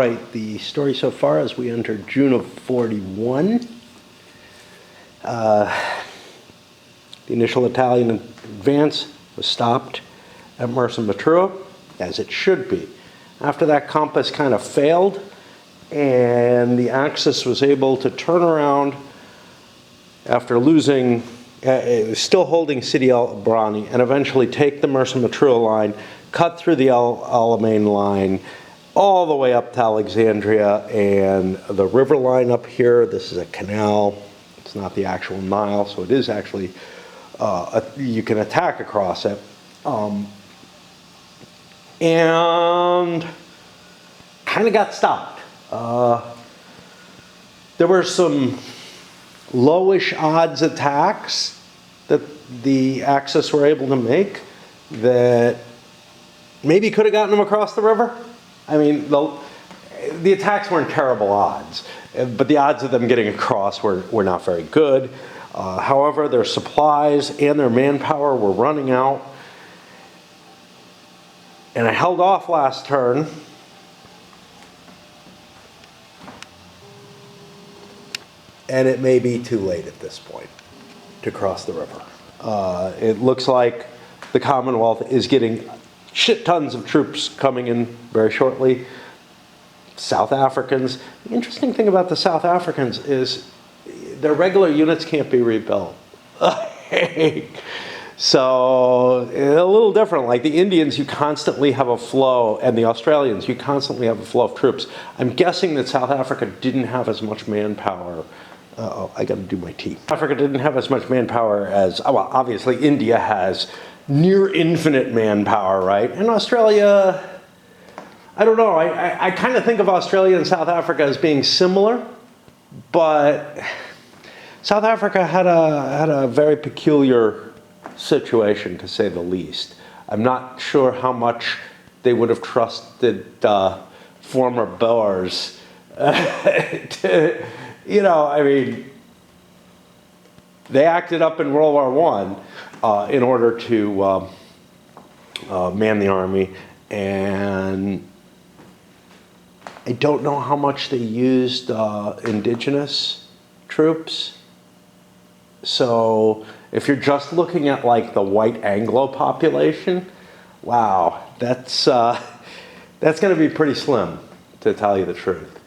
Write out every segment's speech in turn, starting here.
Right, the story so far as we enter June of 41. The initial Italian advance was stopped at Marsa Matruh, as it should be. After that, compass kind of failed, and the Axis was able to turn around after losing, still holding Sidi El Brani, and eventually take the Marsa Matruh line, cut through the El Alamein line, all the way up to Alexandria, and the river line up here. This is a canal. It's not the actual Nile, so it is actually, you can attack across it. And kind of got stopped. There were some lowish odds attacks that the Axis were able to make that maybe could have gotten them across the river. I mean, the attacks weren't terrible odds, but the odds of them getting across were not very good. However, their supplies and their manpower were running out. And I held off last turn. And it may be too late at this point to cross the river. It looks like the Commonwealth is getting shit tons of troops coming in very shortly. South Africans. The interesting thing about the South Africans is their regular units can't be rebuilt. So a little different. Like the Indians, you constantly have a flow, and the Australians, you constantly have a flow of troops. I'm guessing that South Africa didn't have as much manpower. I got to do my tea. Africa didn't have as much manpower as, well, obviously India has near infinite manpower, right? And Australia, I don't know. I kind of think of Australia and South Africa as being similar, but South Africa had a very peculiar situation, to say the least. I'm not sure how much they would have trusted former Boers to, I mean, they acted up in World War I in order to man the army, and I don't know how much they used indigenous troops. So if you're just looking at like the white Anglo population, wow, that's going to be pretty slim, to tell you the truth.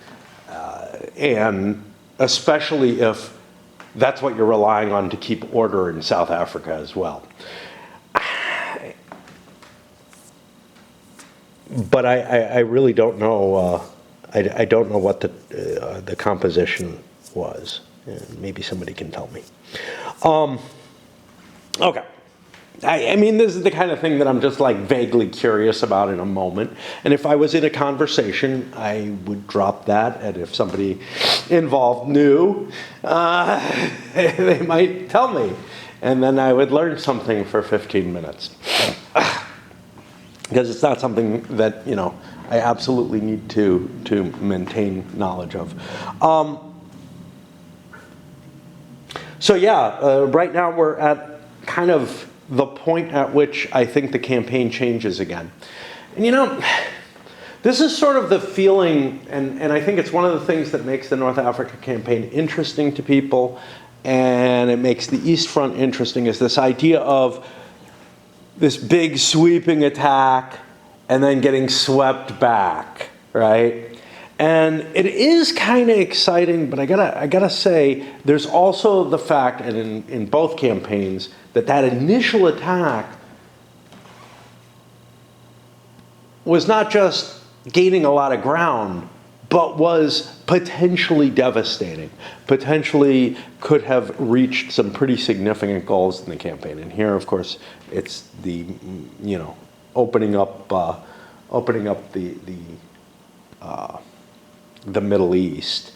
And especially if that's what you're relying on to keep order in South Africa as well. But I really don't know. I don't know what the composition was. And maybe somebody can tell me. Okay. I mean, this is the kind of thing that I'm just like vaguely curious about in a moment. And if I was in a conversation, I would drop that. And if somebody involved knew, they might tell me. And then I would learn something for 15 minutes. Because it's not something that, I absolutely need to maintain knowledge of. So yeah, right now we're at kind of the point at which I think the campaign changes again. And this is sort of the feeling, and I think it's one of the things that makes the North Africa campaign interesting to people, and it makes the East Front interesting, is this idea of this big sweeping attack and then getting swept back, right? And it is kind of exciting, but I gotta say, there's also the fact, and in both campaigns, that initial attack was not just gaining a lot of ground, but was potentially devastating, potentially could have reached some pretty significant goals in the campaign. And here, of course, it's the, opening up the Middle East,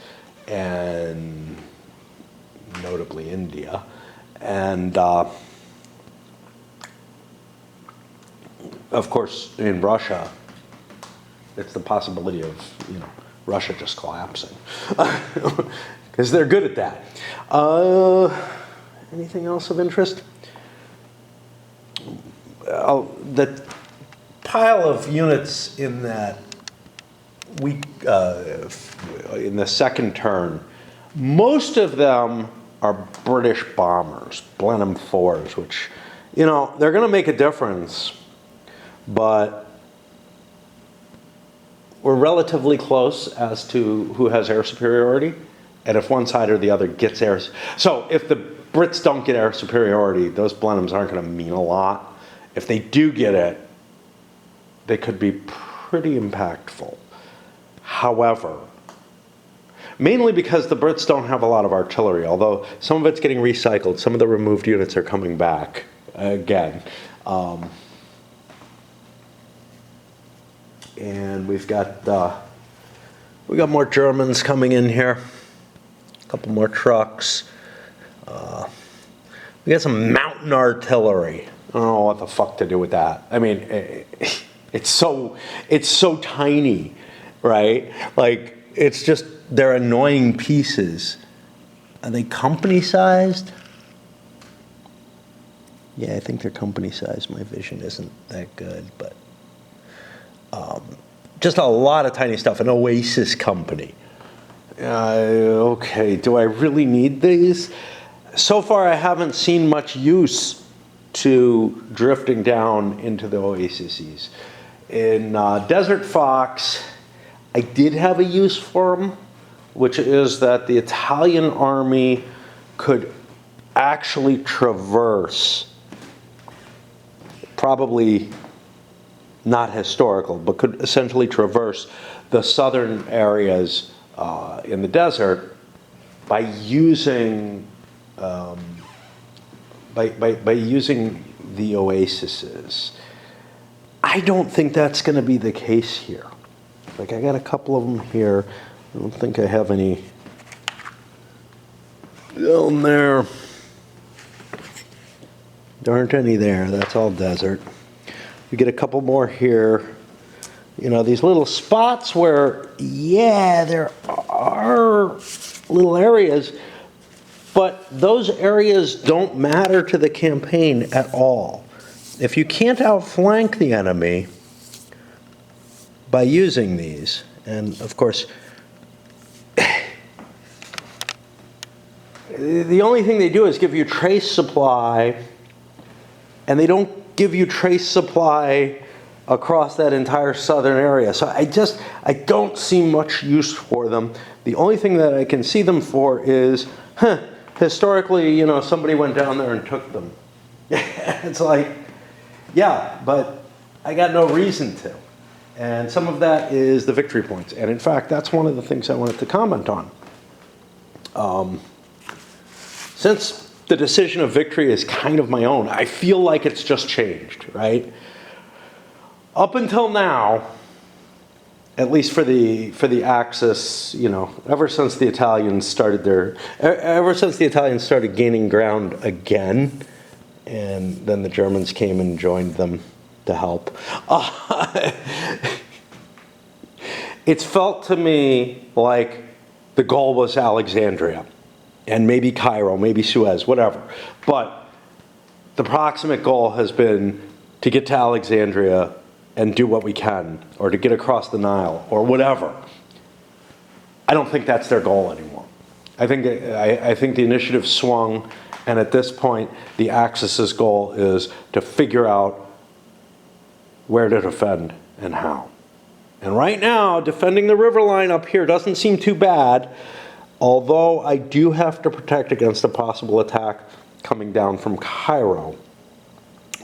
and notably India, and of course in Russia, it's the possibility of Russia just collapsing, because they're good at that. Anything else of interest? The pile of units in that in the second turn, most of them are British bombers, Blenheim 4s, which, you know, they're going to make a difference, but we're relatively close as to who has air superiority, and if one side or the other gets air. So if the Brits don't get air superiority, those Blenheims aren't going to mean a lot. If they do get it, they could be pretty impactful. However, mainly because the Brits don't have a lot of artillery, although some of it's getting recycled, some of the removed units are coming back again. And we've got more Germans coming in here, a couple more trucks. We got some mountain artillery. I don't know what the fuck to do with that. I mean, it's so tiny, right? Like, it's just, they're annoying pieces. Are they company sized? Yeah, I think they're company sized. My vision isn't that good, but just a lot of tiny stuff. An Oasis company. Okay, do I really need these? So far, I haven't seen much use to drifting down into the Oases. In Desert Fox, I did have a use for them, which is that the Italian army could actually traverse, probably not historical, but could essentially traverse the southern areas in the desert by using by using the oases. I don't think that's going to be the case here. Like, I got a couple of them here. I don't think I have any down there. There aren't any there. That's all desert. We get a couple more here. You know, these little spots where, yeah, there are little areas, but those areas don't matter to the campaign at all. If you can't outflank the enemy by using these, and of course, the only thing they do is give you trace supply, and they don't give you trace supply across that entire southern area. So I don't see much use for them. The only thing that I can see them for is, historically, you know, somebody went down there and took them. It's like, yeah, but I got no reason to. And some of that is the victory points. And in fact, that's one of the things I wanted to comment on. Since the decision of victory is kind of my own, I feel like it's just changed, right? Up until now, at least for the Axis, you know, ever since the Italians started gaining ground again, and then the Germans came and joined them to help. It's felt to me like the goal was Alexandria, and maybe Cairo, maybe Suez, whatever. But the proximate goal has been to get to Alexandria and do what we can, or to get across the Nile, or whatever. I don't think that's their goal anymore. I think the initiative swung, and at this point, the Axis's goal is to figure out where to defend and how. And right now, defending the river line up here doesn't seem too bad, although I do have to protect against a possible attack coming down from Cairo,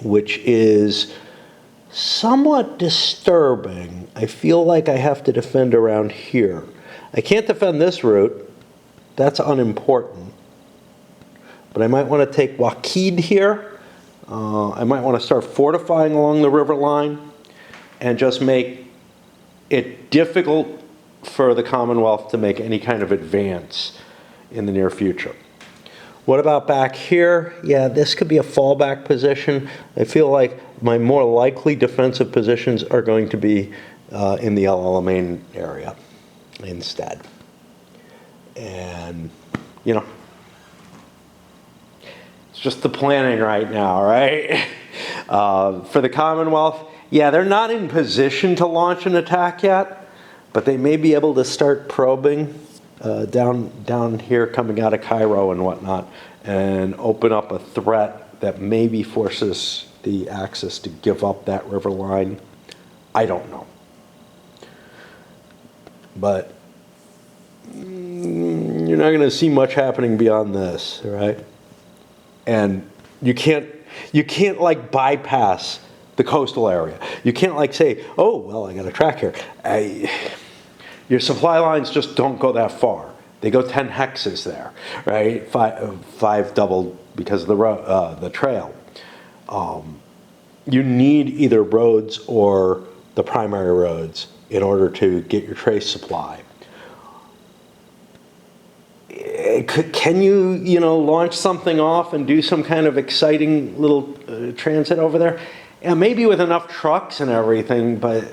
which is somewhat disturbing. I feel like I have to defend around here. I can't defend this route. That's unimportant. But I might want to take Waqid here. I might want to start fortifying along the river line and just make it difficult for the Commonwealth to make any kind of advance in the near future. What about back here? Yeah, this could be a fallback position. I feel like my more likely defensive positions are going to be in the El Alamein area instead. And, you know, it's just the planning right now, right? For the Commonwealth, yeah, they're not in position to launch an attack yet, but they may be able to start probing down here coming out of Cairo and whatnot and open up a threat that maybe forces the Axis to give up that river line. I don't know. But you're not going to see much happening beyond this, right? And you can't like bypass the coastal area. You can't like say, oh, well, I got a track here. Your supply lines just don't go that far. They go 10 hexes there, right? Five double because of the trail. You need either roads or the primary roads in order to get your trace supply. Can you launch something off and do some kind of exciting little transit over there? Yeah, maybe with enough trucks and everything, but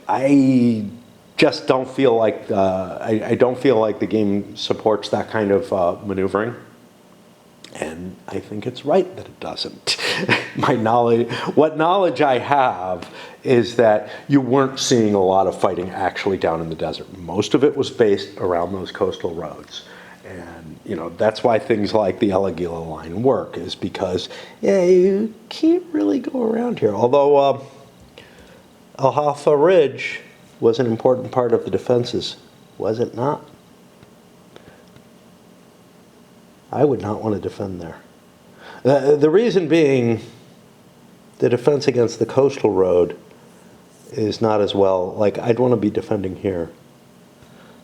I just don't feel like I don't feel like the game supports that kind of maneuvering, and I think it's right that it doesn't. What knowledge I have is that you weren't seeing a lot of fighting actually down in the desert. Most of it was based around those coastal roads. And, that's why things like the El Agila line work, is because, you can't really go around here. Although Al Hafa Ridge was an important part of the defenses, was it not? I would not want to defend there. The reason being, the defense against the coastal road is not as well. Like, I'd want to be defending here.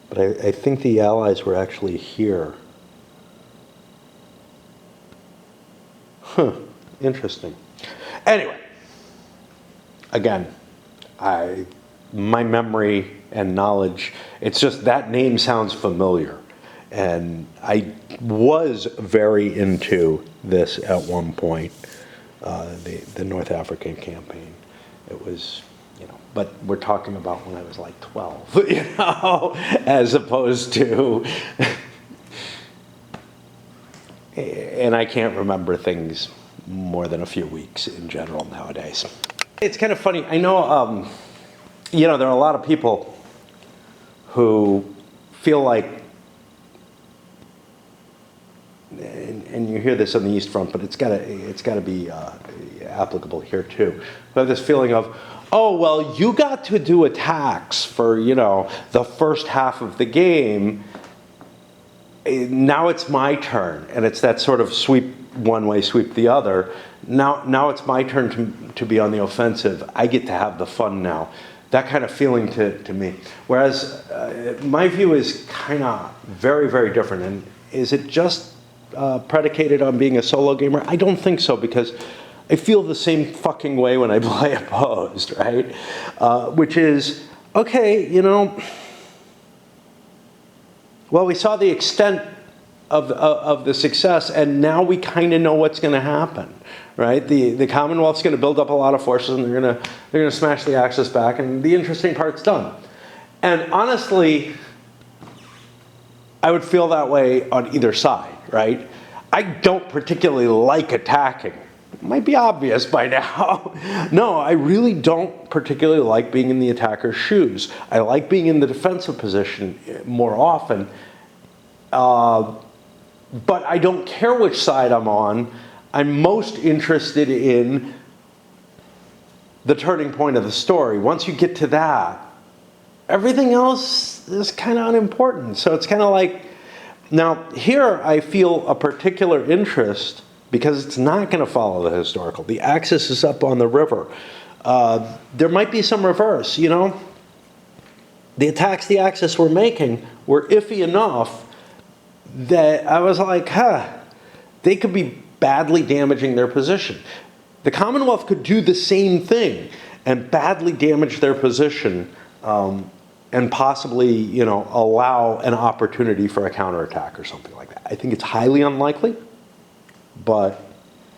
But I think the Allies were actually here. Interesting. Anyway, again, my memory and knowledge, it's just that name sounds familiar. And I was very into this at one point, the North African campaign. It was, but we're talking about when I was like 12, as opposed to, and I can't remember things more than a few weeks in general nowadays. It's kind of funny. I know, there are a lot of people who feel like, and you hear this on the East Front, but it's got to be applicable here too. But this feeling of, oh, well, you got to do attacks for, the first half of the game. Now it's my turn. And it's that sort of sweep one way, sweep the other. Now it's my turn to be on the offensive. I get to have the fun now. That kind of feeling to me. Whereas my view is kind of very, very different. And is it just predicated on being a solo gamer? I don't think so, because I feel the same fucking way when I play opposed, right? Which is, okay, well, we saw the extent of the success, and now we kind of know what's going to happen, right? The Commonwealth's going to build up a lot of forces, and they're going to smash the Axis back, and the interesting part's done. And honestly, I would feel that way on either side, right? I don't particularly like attacking. It might be obvious by now. No, I really don't particularly like being in the attacker's shoes. I like being in the defensive position more often. But I don't care which side I'm on. I'm most interested in the turning point of the story. Once you get to that, everything else is kind of unimportant. So it's kind of like, now here I feel a particular interest because it's not going to follow the historical. The Axis is up on the river. There might be some reverse, The attacks the Axis were making were iffy enough that I was like, they could be badly damaging their position. The Commonwealth could do the same thing and badly damage their position and possibly, allow an opportunity for a counterattack or something like that. I think it's highly unlikely, but,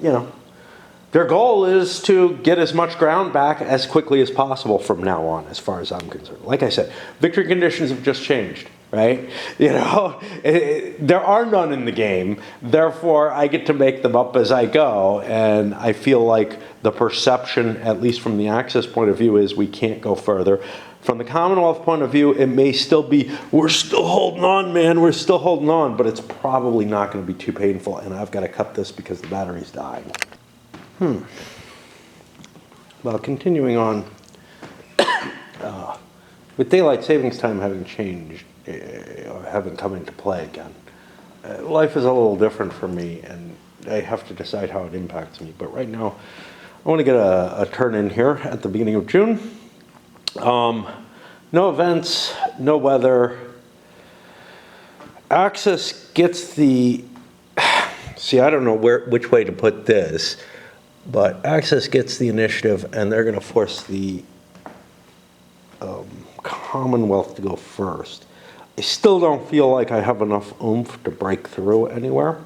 their goal is to get as much ground back as quickly as possible from now on, as far as I'm concerned. Like I said, victory conditions have just changed, right? There are none in the game, therefore I get to make them up as I go, and I feel like the perception, at least from the Axis point of view, is we can't go further. From the Commonwealth point of view, it may still be, we're still holding on, man, we're still holding on, but it's probably not going to be too painful, and I've got to cut this because the battery's dying. Well, continuing on, with daylight savings time having changed, or having come into play again, life is a little different for me, and I have to decide how it impacts me. But right now, I want to get a turn in here at the beginning of June. No events, no weather. Axis gets the, see, I don't know which way to put this, but Axis gets the initiative, and they're going to force the Commonwealth to go first. I still don't feel like I have enough oomph to break through anywhere,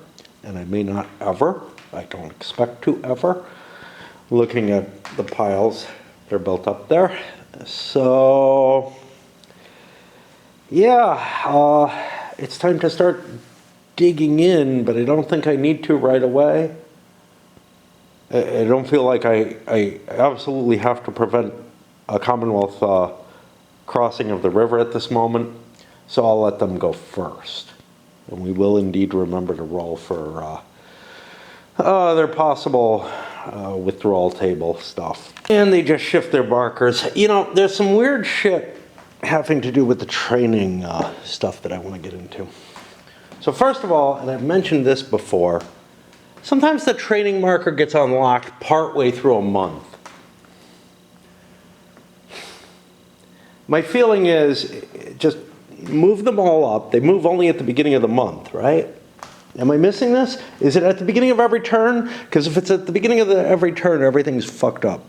and I may not ever. I don't expect to ever. Looking at the piles, they're built up there. So, yeah, it's time to start digging in, but I don't think I need to right away. I don't feel like I absolutely have to prevent a Commonwealth crossing of the river at this moment, so I'll let them go first. And we will indeed remember to roll for their possible withdrawal table stuff. And they just shift their markers. You know, there's some weird shit having to do with the training stuff that I want to get into. So first of all, and I've mentioned this before, sometimes the training marker gets unlocked partway through a month. My feeling is just move them all up. They move only at the beginning of the month, right? Am I missing this? Is it at the beginning of every turn? Because if it's at the beginning of every turn, everything's fucked up.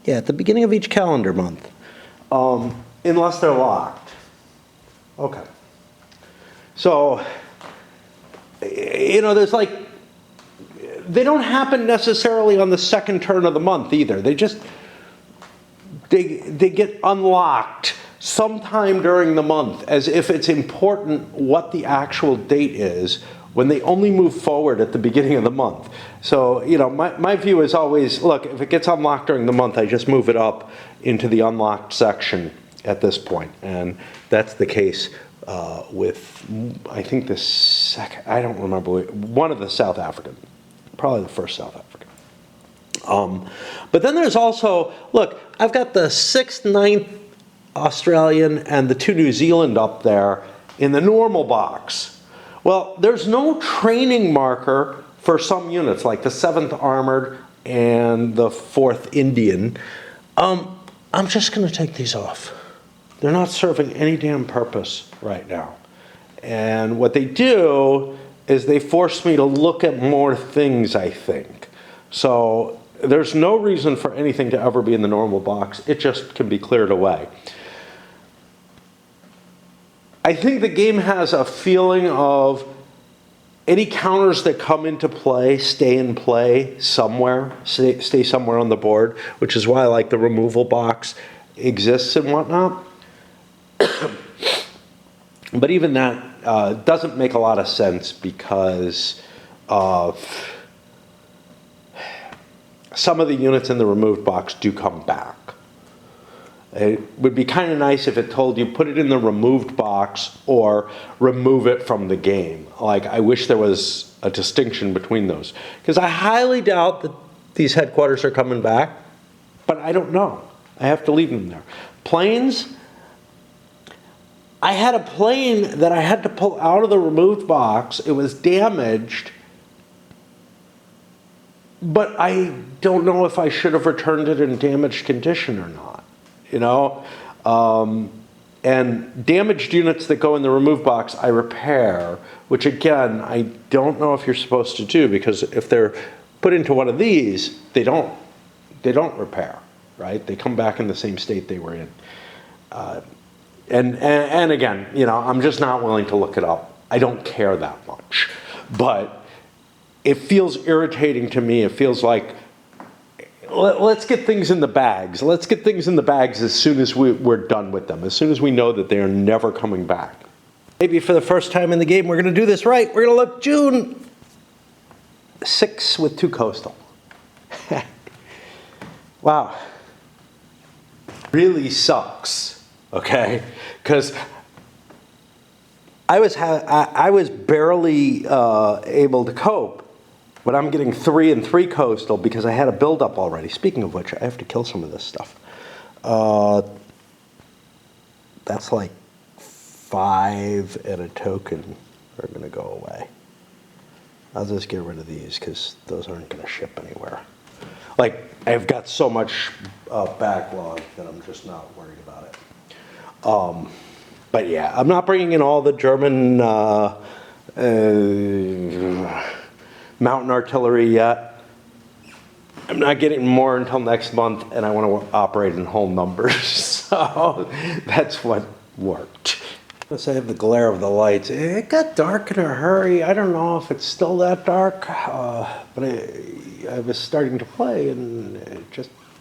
Yeah, at the beginning of each calendar month. Unless they're locked. Okay. So, you know, there's like, they don't happen necessarily on the second turn of the month either. They just, they get unlocked sometime during the month, as if it's important what the actual date is, when they only move forward at the beginning of the month. So, you know, my view is always, look, if it gets unlocked during the month, I just move it up into the unlocked section at this point. And that's the case with, I think the second, I don't remember, one of the South African, probably the first South African. But then there's also, look, I've got the 6th, 9th Australian and the 2 New Zealand up there in the normal box. Well, there's no training marker for some units, like the 7th Armored and the 4th Indian. I'm just going to take these off. They're not serving any damn purpose right now. And what they do is they force me to look at more things, I think. So there's no reason for anything to ever be in the normal box. It just can be cleared away. I think the game has a feeling of any counters that come into play stay in play somewhere, stay somewhere on the board, which is why I like the removal box exists and whatnot. But even that doesn't make a lot of sense because some of the units in the removed box do come back. It would be kind of nice if it told you put it in the removed box or remove it from the game. Like, I wish there was a distinction between those. Because I highly doubt that these headquarters are coming back, but I don't know. I have to leave them there. Planes, I had a plane that I had to pull out of the removed box. It was damaged, but I don't know if I should have returned it in damaged condition or not. You know, and damaged units that go in the removed box, I repair, which again, I don't know if you're supposed to do, because if they're put into one of these, they don't repair, right? They come back in the same state they were in. And again, you know, I'm just not willing to look it up. I don't care that much, but it feels irritating to me. It feels like, let's get things in the bags. Let's get things in the bags as soon as we're done with them, as soon as we know that they are never coming back. Maybe for the first time in the game, we're going to do this right. We're going to look June 6 with 2 coastal. Wow. Really sucks, okay? Because I was barely able to cope, but I'm getting 3 and 3 coastal because I had a buildup already. Speaking of which, I have to kill some of this stuff. That's like 5 and a token are going to go away. I'll just get rid of these because those aren't going to ship anywhere. Like, I've got so much backlog that I'm just not worried about it. But yeah, I'm not bringing in all the German mountain artillery yet. I'm not getting more until next month, and I want to operate in whole numbers. So that's what worked. Unless I have the glare of the lights. It got dark in a hurry. I don't know if it's still that dark, but I was starting to play, and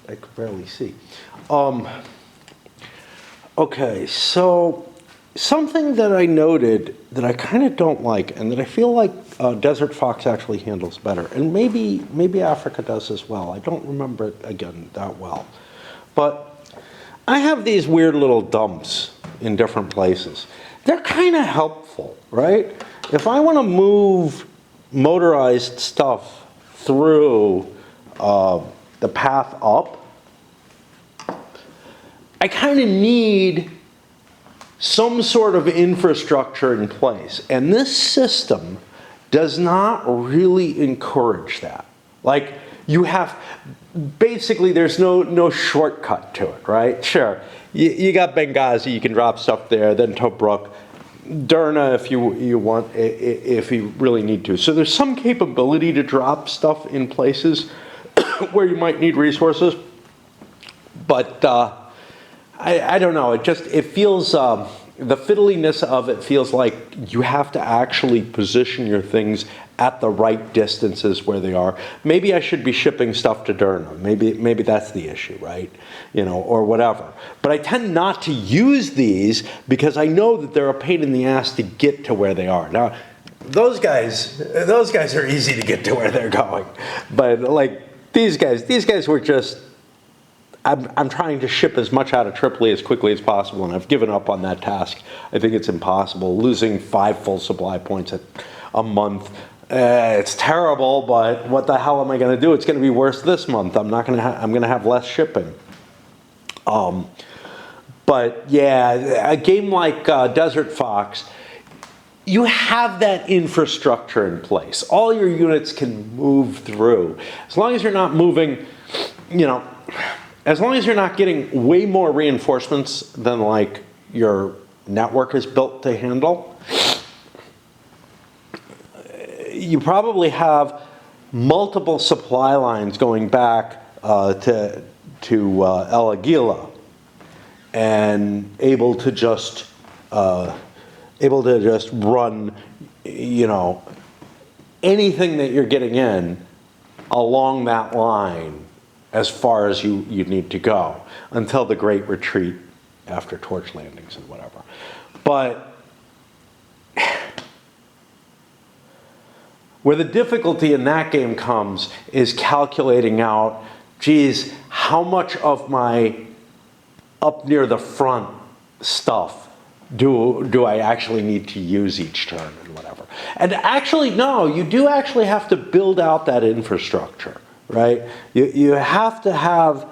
I could barely see. Okay, so something that I noted that I kind of don't like, and that I feel like Desert Fox actually handles better, and maybe Africa does as well. I don't remember it, again, that well. But I have these weird little dumps in different places. They're kind of helpful, right? If I want to move motorized stuff through the path up, I kind of need some sort of infrastructure in place. And this system does not really encourage that. Like, you have, basically there's no shortcut to it, right? Sure, you got Benghazi, you can drop stuff there, then Tobruk, Derna if you want, if you really need to. So there's some capability to drop stuff in places where you might need resources, but I don't know, it feels, the fiddliness of it feels like you have to actually position your things at the right distances where they are. Maybe I should be shipping stuff to Derna. Maybe that's the issue, right? You know, or whatever. But I tend not to use these because I know that they're a pain in the ass to get to where they are. Now, those guys are easy to get to where they're going. But like these guys were just, I'm trying to ship as much out of Tripoli as quickly as possible, and I've given up on that task. I think it's impossible. Losing 5 full supply points a month, it's terrible, but what the hell am I going to do? It's going to be worse this month. I'm going to have less shipping. But yeah, a game like Desert Fox, you have that infrastructure in place. All your units can move through. As long as you're not moving, as long as you're not getting way more reinforcements than like your network is built to handle, you probably have multiple supply lines going back to El Agila and able to just run, anything that you're getting in along that line as far as you need to go until the Great Retreat after torch landings and whatever. But where the difficulty in that game comes is calculating out, geez, how much of my up near the front stuff do I actually need to use each turn and whatever. And actually, no, you do actually have to build out that infrastructure, right? You have to have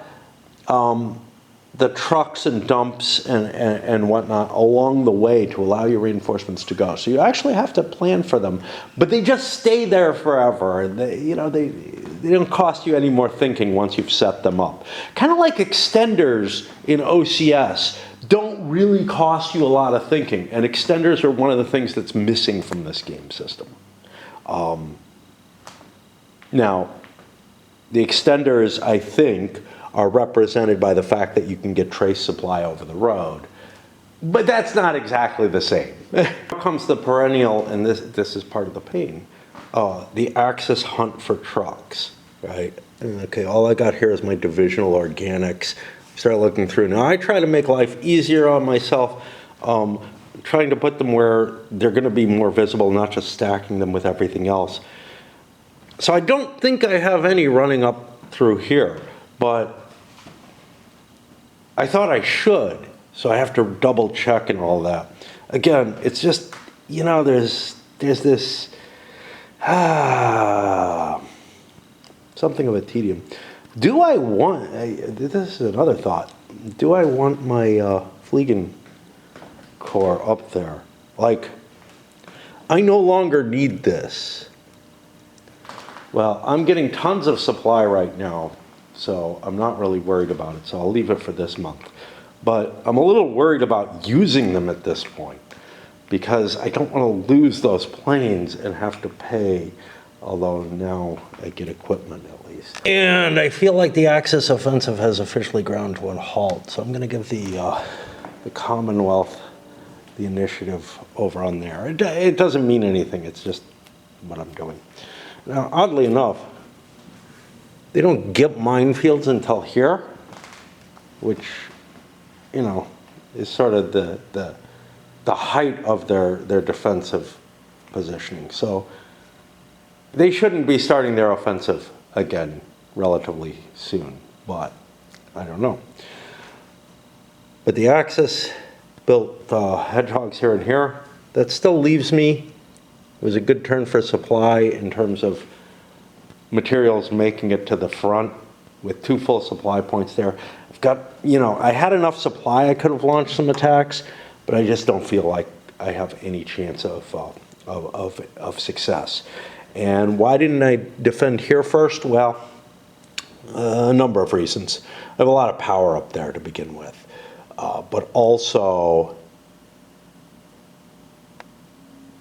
the trucks and dumps and whatnot along the way to allow your reinforcements to go. So you actually have to plan for them, but they just stay there forever. They don't cost you any more thinking once you've set them up. Kind of like extenders in OCS don't really cost you a lot of thinking, and extenders are one of the things that's missing from this game system. Now, the extenders, I think, are represented by the fact that you can get trace supply over the road. But that's not exactly the same. Here comes the perennial, and this is part of the pain, the Axis hunt for trucks, right? Okay, all I got here is my divisional organics. Start looking through. Now, I try to make life easier on myself, trying to put them where they're going to be more visible, not just stacking them with everything else. So I don't think I have any running up through here, but I thought I should, so I have to double check and all that. Again, it's just, you know, there's this, something of a tedium. Do I want, this is another thought, do I want my Fliegen core up there? Like, I no longer need this. Well, I'm getting tons of supply right now, so I'm not really worried about it, so I'll leave it for this month. But I'm a little worried about using them at this point, because I don't want to lose those planes and have to pay, although now I get equipment at least. And I feel like the Axis offensive has officially ground to a halt, so I'm going to give the Commonwealth the initiative over on there. It doesn't mean anything, it's just what I'm doing. Now, oddly enough, they don't get minefields until here, which, you know, is sort of the height of their defensive positioning. So they shouldn't be starting their offensive again relatively soon, but I don't know. But the Axis built hedgehogs here and here. That still leaves me. It was a good turn for supply in terms of materials making it to the front with 2 full supply points there. I've got, you know, I had enough supply I could have launched some attacks, but I just don't feel like I have any chance of success. And why didn't I defend here first? Well, a number of reasons. I have a lot of power up there to begin with, but also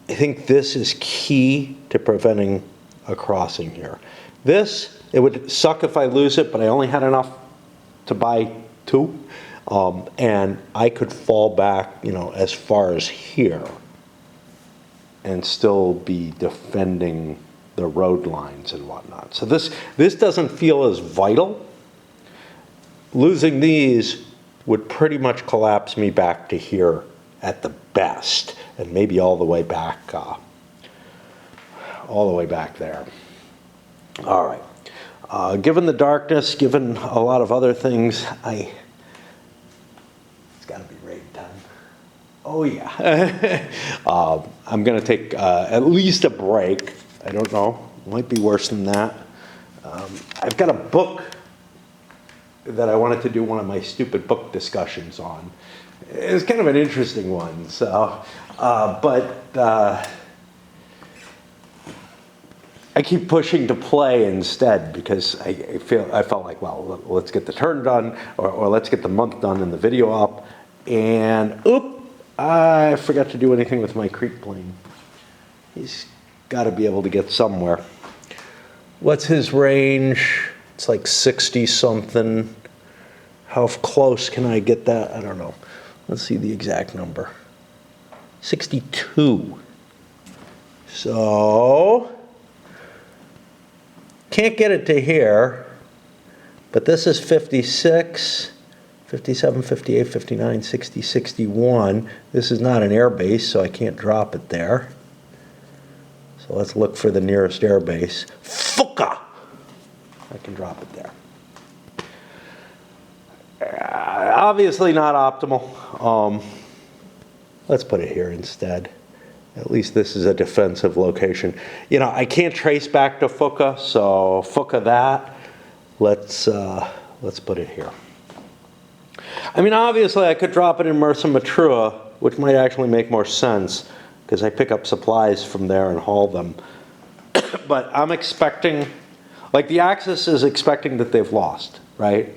I think this is key to preventing a crossing here. This, it would suck if I lose it, but I only had enough to buy 2. And I could fall back, you know, as far as here and still be defending the road lines and whatnot. So this doesn't feel as vital. Losing these would pretty much collapse me back to here at the best, and maybe all the way back there. All right. Given the darkness, given a lot of other things, it's got to be raid time. Oh yeah. I'm going to take at least a break. I don't know. It might be worse than that. I've got a book that I wanted to do one of my stupid book discussions on. It's kind of an interesting one. So, I keep pushing to play instead because I felt like, well, let's get the turn done, or let's get the month done and the video up. And I forgot to do anything with my creep plane. He's got to be able to get somewhere. What's his range? It's like 60 something. How close can I get that? I don't know. Let's see the exact number. 62. So can't get it to here, but this is 56, 57, 58, 59, 60, 61. This is not an air base, so I can't drop it there. So let's look for the nearest air base. Fuka! I can drop it there. Obviously not optimal. Let's put it here instead. At least this is a defensive location. You know, I can't trace back to Fuka, so Fuka that. Let's put it here. I mean, obviously I could drop it in Mersa Matrua, which might actually make more sense because I pick up supplies from there and haul them. But I'm expecting, like the Axis is expecting that they've lost, right?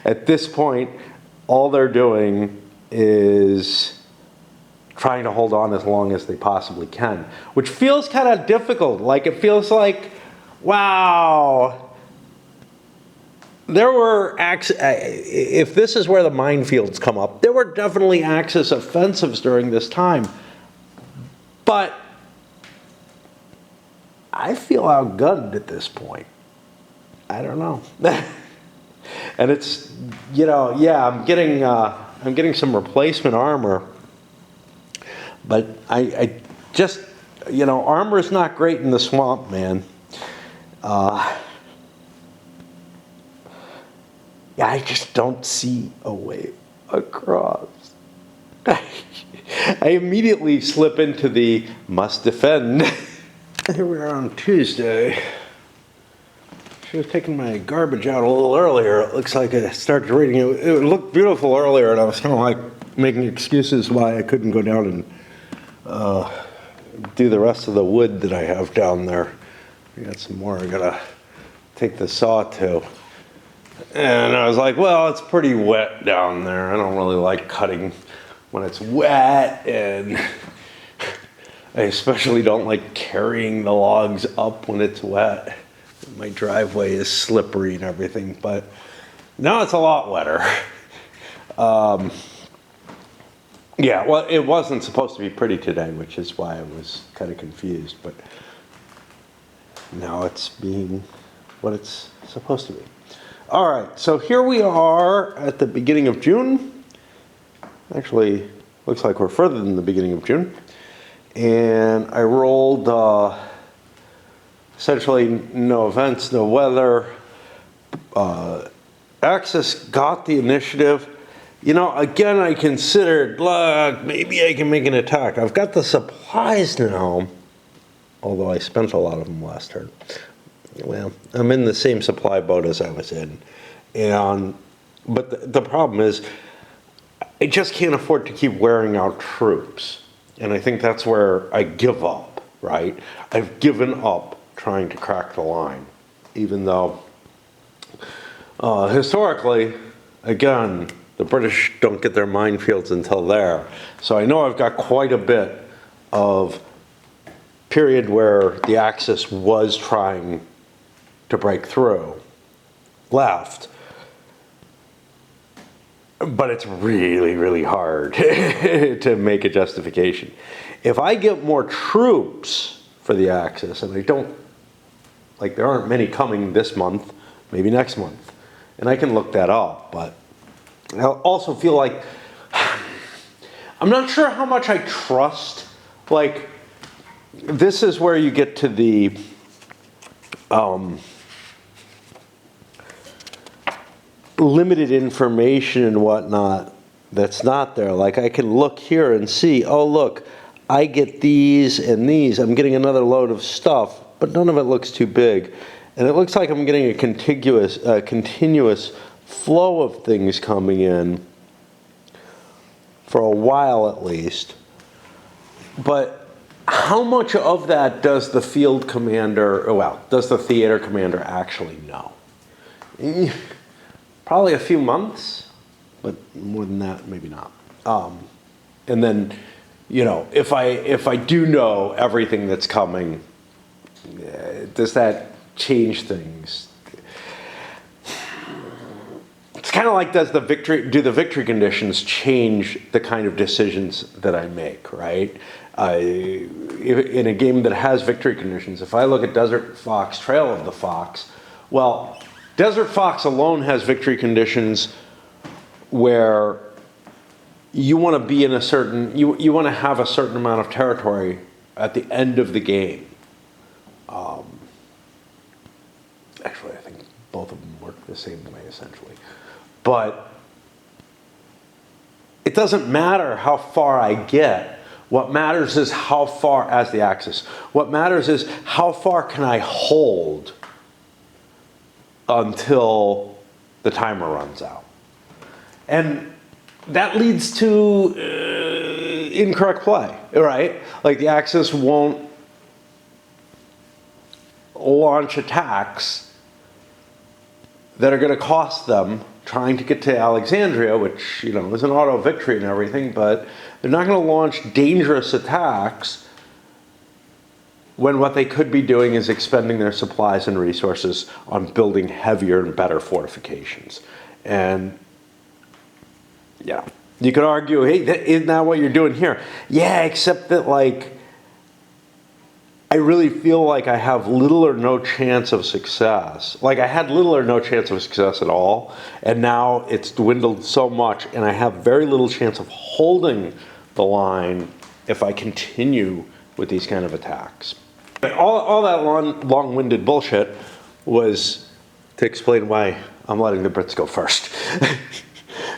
At this point, all they're doing is trying to hold on as long as they possibly can, which feels kind of difficult. Like it feels like, wow, there were if this is where the minefields come up, there were definitely Axis offensives during this time, but I feel outgunned at this point. I don't know. And it's, you know, yeah, I'm getting some replacement armor, but I just, you know, armor is not great in the swamp, man. Yeah, I just don't see a way across. I immediately slip into the must defend. Here we are on Tuesday. Should have taken my garbage out a little earlier. It looks like I started reading it. It looked beautiful earlier, and I was kind of like making excuses why I couldn't go down and do the rest of the wood that I have down there. I got some more I gotta take the saw to. And I was like, well, it's pretty wet down there. I don't really like cutting when it's wet, and I especially don't like carrying the logs up when it's wet. My driveway is slippery and everything, but now it's a lot wetter. Yeah, well, it wasn't supposed to be pretty today, which is why I was kind of confused, but now it's being what it's supposed to be. All right, so here we are at the beginning of June. Actually, looks like we're further than the beginning of June. And I rolled essentially no events, no weather. Axis got the initiative. You know, again, I considered, look, maybe I can make an attack. I've got the supplies now, although I spent a lot of them last turn. Well, I'm in the same supply boat as I was in. But the problem is, I just can't afford to keep wearing out troops. And I think that's where I give up, right? I've given up trying to crack the line, even though historically, again, the British don't get their minefields until there. So I know I've got quite a bit of period where the Axis was trying to break through left. But it's really, really hard to make a justification. If I get more troops for the Axis, and I don't, like there aren't many coming this month, maybe next month, and I can look that up, but I also feel like, I'm not sure how much I trust, like, this is where you get to the, limited information and whatnot that's not there. Like I can look here and see, oh look, I get these and these. I'm getting another load of stuff, but none of it looks too big. And it looks like I'm getting a continuous flow of things coming in for a while at least. But how much of that does the field commander, well, does the theater commander actually know? Probably a few months, but more than that, maybe not. And then, you know, if I do know everything that's coming, does that change things? It's kind of like, do the victory conditions change the kind of decisions that I make, right? In a game that has victory conditions, if I look at Desert Fox, Trail of the Fox, well, Desert Fox alone has victory conditions where you want to be in a certain, you want to have a certain amount of territory at the end of the game. Actually, I think both of them work the same way, essentially. But it doesn't matter how far I get. What matters is how far, as the Axis, what matters is how far can I hold until the timer runs out. And that leads to incorrect play, right? Like the Axis won't launch attacks that are going to cost them trying to get to Alexandria, which, you know, is an auto victory and everything, but they're not going to launch dangerous attacks when what they could be doing is expending their supplies and resources on building heavier and better fortifications. And yeah, you could argue, hey, isn't that what you're doing here? Yeah, except that, like, I really feel like I have little or no chance of success. Like I had little or no chance of success at all, and now it's dwindled so much, and I have very little chance of holding the line if I continue with these kind of attacks. All that long-winded bullshit was to explain why I'm letting the Brits go first.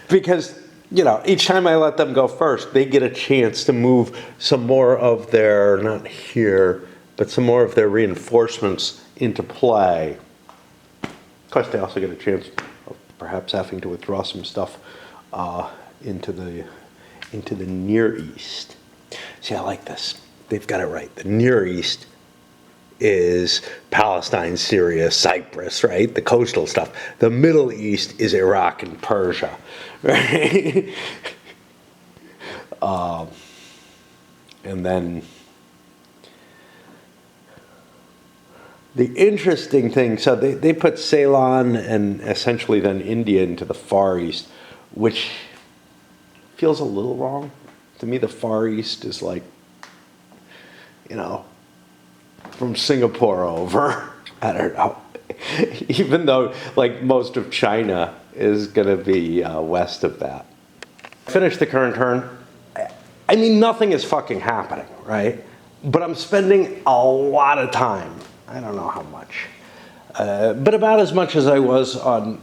Because, you know, each time I let them go first, they get a chance to move some more of their, not here, but some more of their reinforcements into play. Of course, they also get a chance of perhaps having to withdraw some stuff into the Near East. See, I like this. They've got it right. The Near East is Palestine, Syria, Cyprus, right? The coastal stuff. The Middle East is Iraq and Persia, right? And then the interesting thing, so they put Ceylon and essentially then India into the Far East, which feels a little wrong. To me, the Far East is like, you know, from Singapore over. I don't know. Even though, like, most of China is going to be west of that. Finish the current turn. I mean, nothing is fucking happening, right? But I'm spending a lot of time. I don't know how much. But about as much as I was on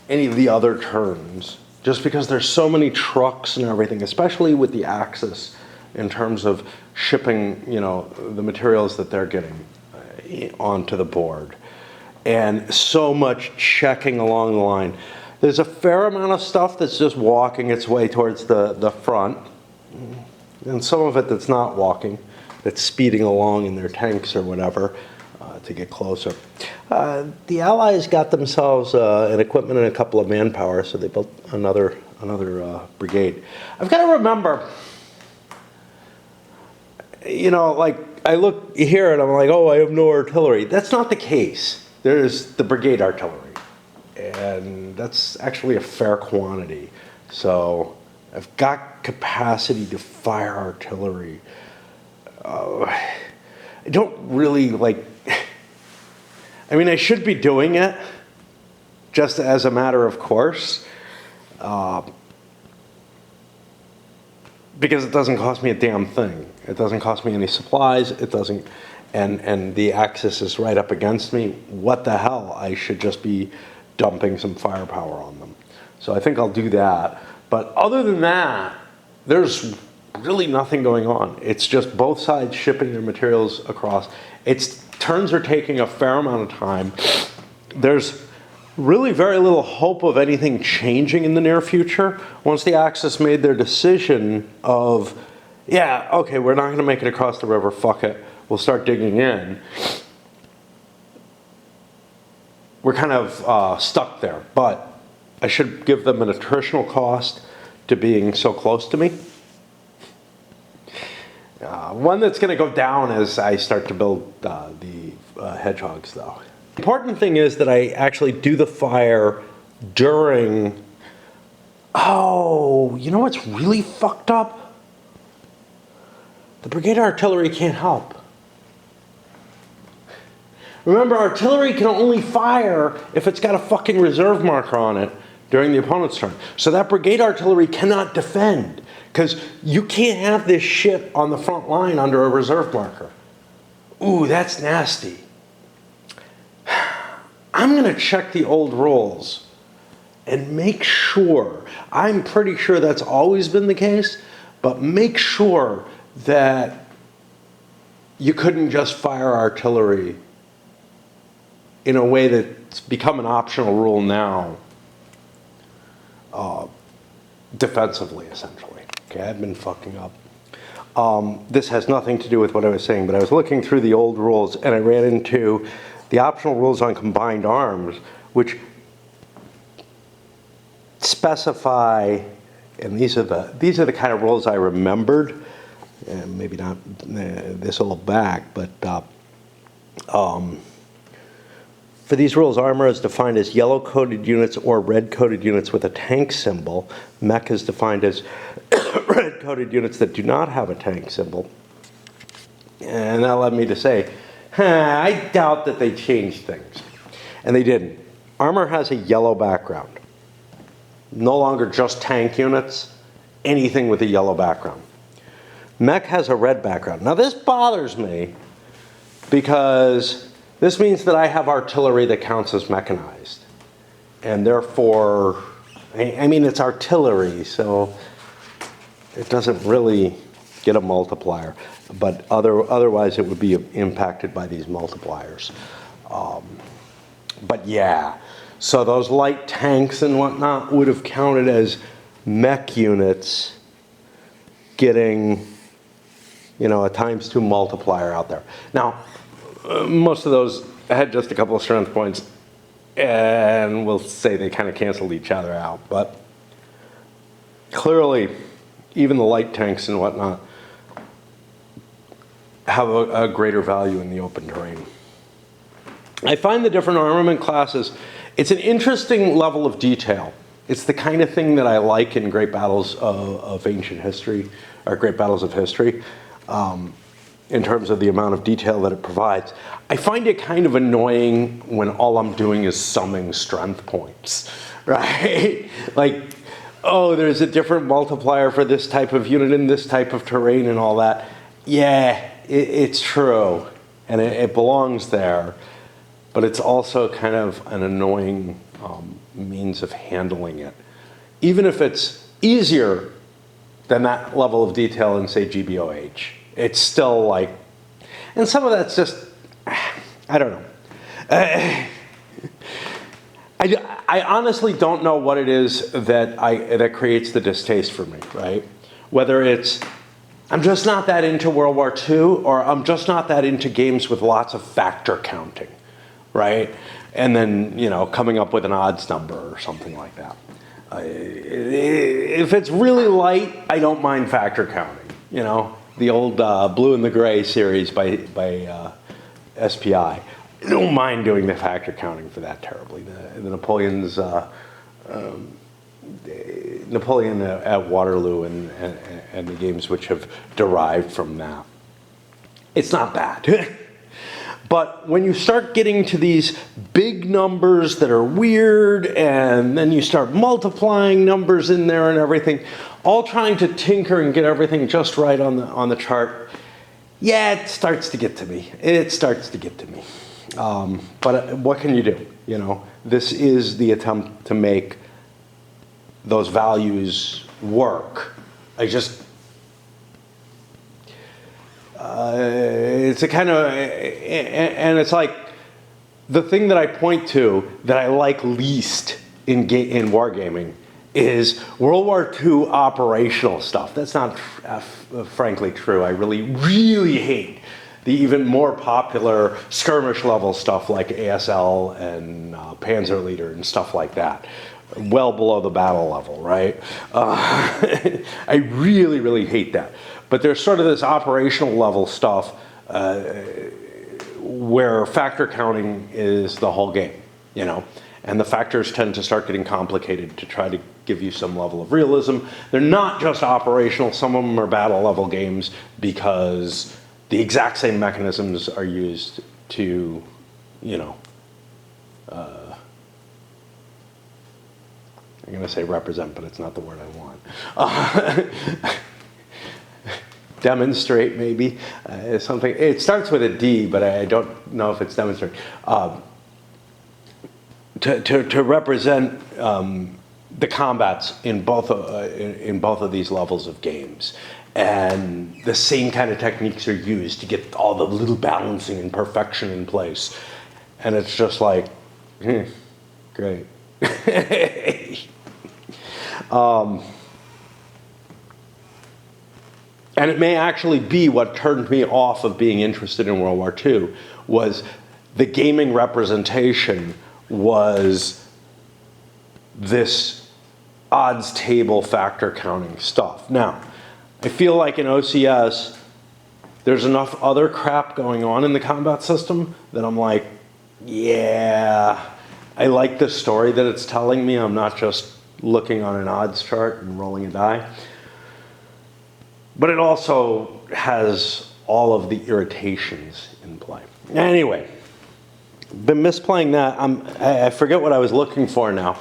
any of the other turns, just because there's so many trucks and everything, especially with the Axis, in terms of shipping, you know, the materials that they're getting onto the board. And so much checking along the line. There's a fair amount of stuff that's just walking its way towards the front. And some of it that's not walking, that's speeding along in their tanks or whatever to get closer. The Allies got themselves an equipment and a couple of manpower, so they built another brigade. I've got to remember, you know, like, I look here and I'm like, oh, I have no artillery. That's not the case. There's the brigade artillery, and that's actually a fair quantity. So I've got capacity to fire artillery. I don't really, like, I mean, I should be doing it just as a matter of course, because it doesn't cost me a damn thing. It doesn't cost me any supplies. It doesn't, and the Axis is right up against me. What the hell? I should just be dumping some firepower on them. So I think I'll do that. But other than that, there's really nothing going on. It's just both sides shipping their materials across. Turns are taking a fair amount of time. There's really very little hope of anything changing in the near future. Once the Axis made their decision of, yeah, okay, we're not going to make it across the river, fuck it, we'll start digging in, we're kind of stuck there. But I should give them an attritional cost to being so close to me. One that's going to go down as I start to build the hedgehogs, though. The important thing is that I actually do the fire during... Oh, you know what's really fucked up? The brigade artillery can't help. Remember, artillery can only fire if it's got a fucking reserve marker on it during the opponent's turn. So that brigade artillery cannot defend, because you can't have this shit on the front line under a reserve marker. Ooh, that's nasty. I'm going to check the old rules and make sure, I'm pretty sure that's always been the case, but make sure that you couldn't just fire artillery in a way that's become an optional rule now, defensively, essentially. Okay, I've been fucking up. This has nothing to do with what I was saying, but I was looking through the old rules and I ran into the optional rules on combined arms, which specify, and these are the kind of rules I remembered, and maybe not this old back, but for these rules, armor is defined as yellow-coded units or red-coded units with a tank symbol. Mech is defined as red-coded units that do not have a tank symbol. And that led me to say, I doubt that they changed things. And they didn't. Armor has a yellow background. No longer just tank units, anything with a yellow background. Mech has a red background. Now this bothers me because this means that I have artillery that counts as mechanized. And therefore, I mean, it's artillery, so it doesn't really get a multiplier. But otherwise, it would be impacted by these multipliers. But yeah, so those light tanks and whatnot would have counted as mech units getting, you know, a ×2 multiplier out there. Now, most of those had just a couple of strength points, and we'll say they kind of canceled each other out. But clearly, even the light tanks and whatnot have a greater value in the open terrain. I find the different armament classes, it's an interesting level of detail. It's the kind of thing that I like in great battles of ancient history, or great battles of history, in terms of the amount of detail that it provides. I find it kind of annoying when all I'm doing is summing strength points, right? Like, oh, there's a different multiplier for this type of unit in this type of terrain and all that. Yeah, it's true, and it belongs there, but it's also kind of an annoying means of handling it. Even if it's easier than that level of detail in, say, GBOH, it's still like, and some of that's just, I don't know. I honestly don't know what it is that creates the distaste for me, right? Whether it's, I'm just not that into World War II, or I'm just not that into games with lots of factor counting, right? And then, you know, coming up with an odds number or something like that. If it's really light, I don't mind factor counting. You know, the old Blue and the Gray series by SPI. I don't mind doing the factor counting for that terribly. The Napoleon at Waterloo and the games which have derived from that. It's not bad. But when you start getting to these big numbers that are weird, and then you start multiplying numbers in there and everything, all trying to tinker and get everything just right on the chart, yeah, it starts to get to me. It starts to get to me. But what can you do? You know, this is the attempt to make those values work. It's a kind of, and it's like the thing that I point to that I like least in wargaming is World War II operational stuff. That's not frankly true. I really, really hate the even more popular skirmish level stuff like ASL and Panzer Leader and stuff like that. Well below the battle level, right? I really, really hate that. But there's sort of this operational level stuff where factor counting is the whole game, you know? And the factors tend to start getting complicated to try to give you some level of realism. They're not just operational, some of them are battle level games because the exact same mechanisms are used to, you know, I'm going to say represent, but it's not the word I want. Demonstrate, maybe, something. It starts with a D, but I don't know if it's demonstrate. To represent the combats in both of these levels of games. And the same kind of techniques are used to get all the little balancing and perfection in place. And it's just like, great. And it may actually be what turned me off of being interested in World War II was the gaming representation was this odds table factor counting stuff. Now, I feel like in OCS, there's enough other crap going on in the combat system that I'm like, yeah, I like the story that it's telling me. I'm not just looking on an odds chart and rolling a die. But it also has all of the irritations in play. Anyway, been misplaying that. I forget what I was looking for now.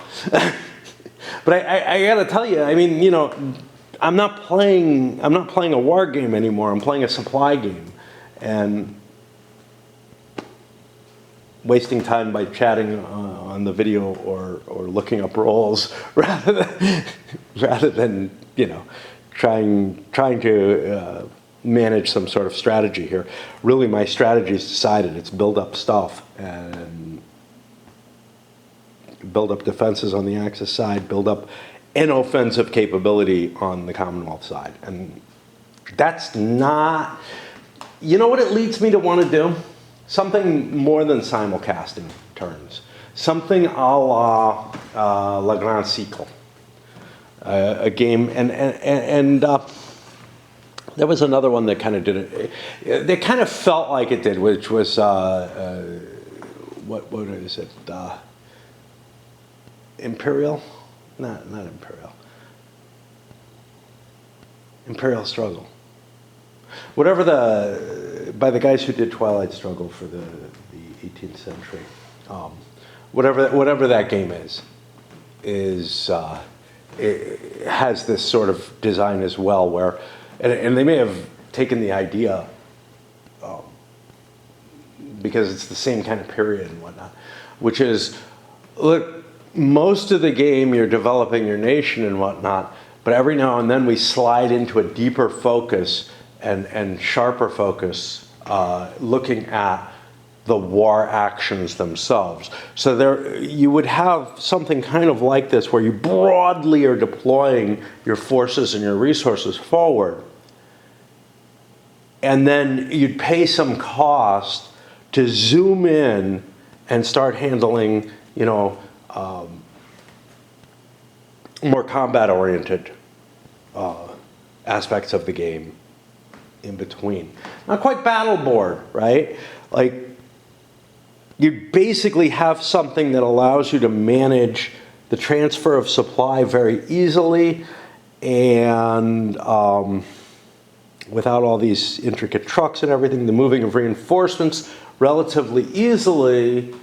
But I gotta tell you, I mean, you know, I'm not playing a war game anymore. I'm playing a supply game, and wasting time by chatting on the video or looking up roles rather than trying to manage some sort of strategy here. Really, my strategy is decided. It's build up stuff and build up defenses on the Axis side, build up an offensive capability on the Commonwealth side. And that's not, you know what it leads me to want to do? Something more than simulcasting turns. Something a la La Grand Cycle. A game, and there was another one that kind of did it. It kind of felt like it did, which was, what is it? Imperial? Not Imperial. Imperial Struggle. Whatever by the guys who did Twilight Struggle for the 18th century. Whatever that game is it has this sort of design as well where, and they may have taken the idea because it's the same kind of period and whatnot, which is, look, most of the game you're developing your nation and whatnot, but every now and then we slide into a deeper focus and sharper focus looking at the war actions themselves. So there, you would have something kind of like this where you broadly are deploying your forces and your resources forward. And then you'd pay some cost to zoom in and start handling, more combat-oriented aspects of the game in between. Not quite battle board, right? Like, you basically have something that allows you to manage the transfer of supply very easily and without all these intricate trucks and everything, the moving of reinforcements relatively easily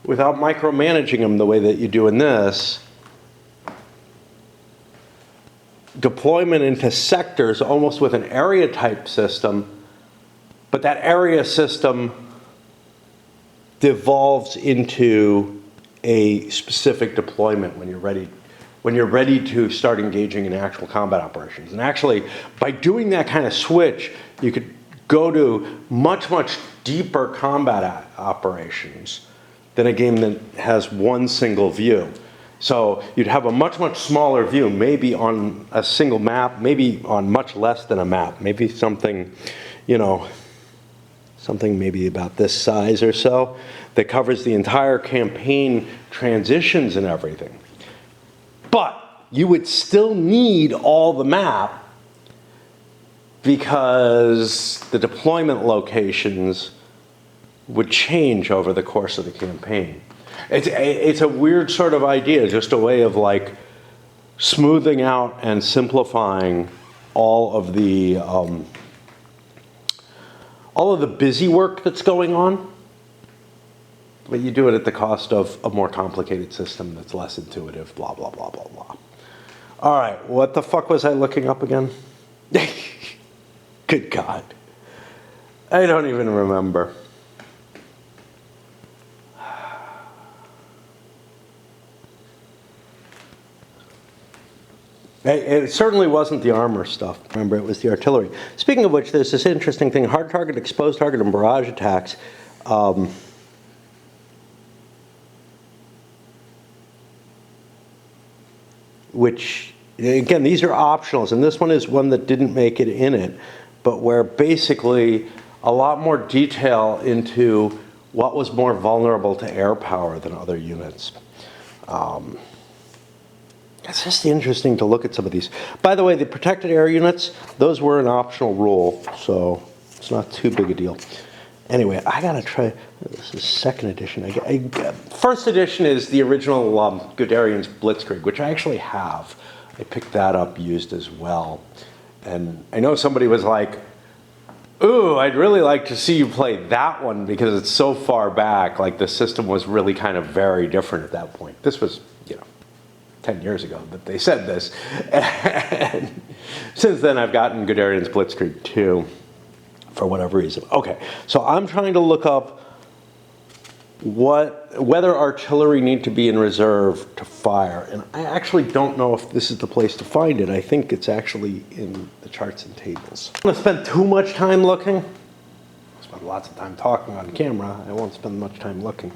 without micromanaging them the way that you do in this. Deployment into sectors almost with an area type system, but that area system devolves into a specific deployment when you're ready to start engaging in actual combat operations. And actually, by doing that kind of switch, you could go to much, much deeper combat operations than a game that has one single view. So you'd have a much, much smaller view, maybe on a single map, maybe on much less than a map, maybe something, something maybe about this size or so, that covers the entire campaign transitions and everything. But you would still need all the map because the deployment locations would change over the course of the campaign. It's a weird sort of idea, just a way of like smoothing out and simplifying all of the busy work that's going on, but you do it at the cost of a more complicated system that's less intuitive, blah, blah, blah, blah, blah. All right, what the fuck was I looking up again? Good God. I don't even remember. It certainly wasn't the armor stuff. Remember, it was the artillery. Speaking of which, there's this interesting thing, hard target, exposed target, and barrage attacks. Which, again, these are optionals, and this one is one that didn't make it in it, but where basically a lot more detail into what was more vulnerable to air power than other units. It's just interesting to look at some of these. By the way, the protected air units, those were an optional rule, so it's not too big a deal. Anyway, I gotta try, this is second edition. First edition is the original Guderian's Blitzkrieg, which I actually have. I picked that up used as well. And I know somebody was like, ooh, I'd really like to see you play that one because it's so far back. Like the system was really kind of very different at that point. This was, 10 years ago that they said this. And since then, I've gotten Guderian's Blitzkrieg 2 for whatever reason. Okay, so I'm trying to look up whether artillery need to be in reserve to fire. And I actually don't know if this is the place to find it. I think it's actually in the charts and tables. I don't want to spend too much time looking. I spend lots of time talking on camera. I won't spend much time looking.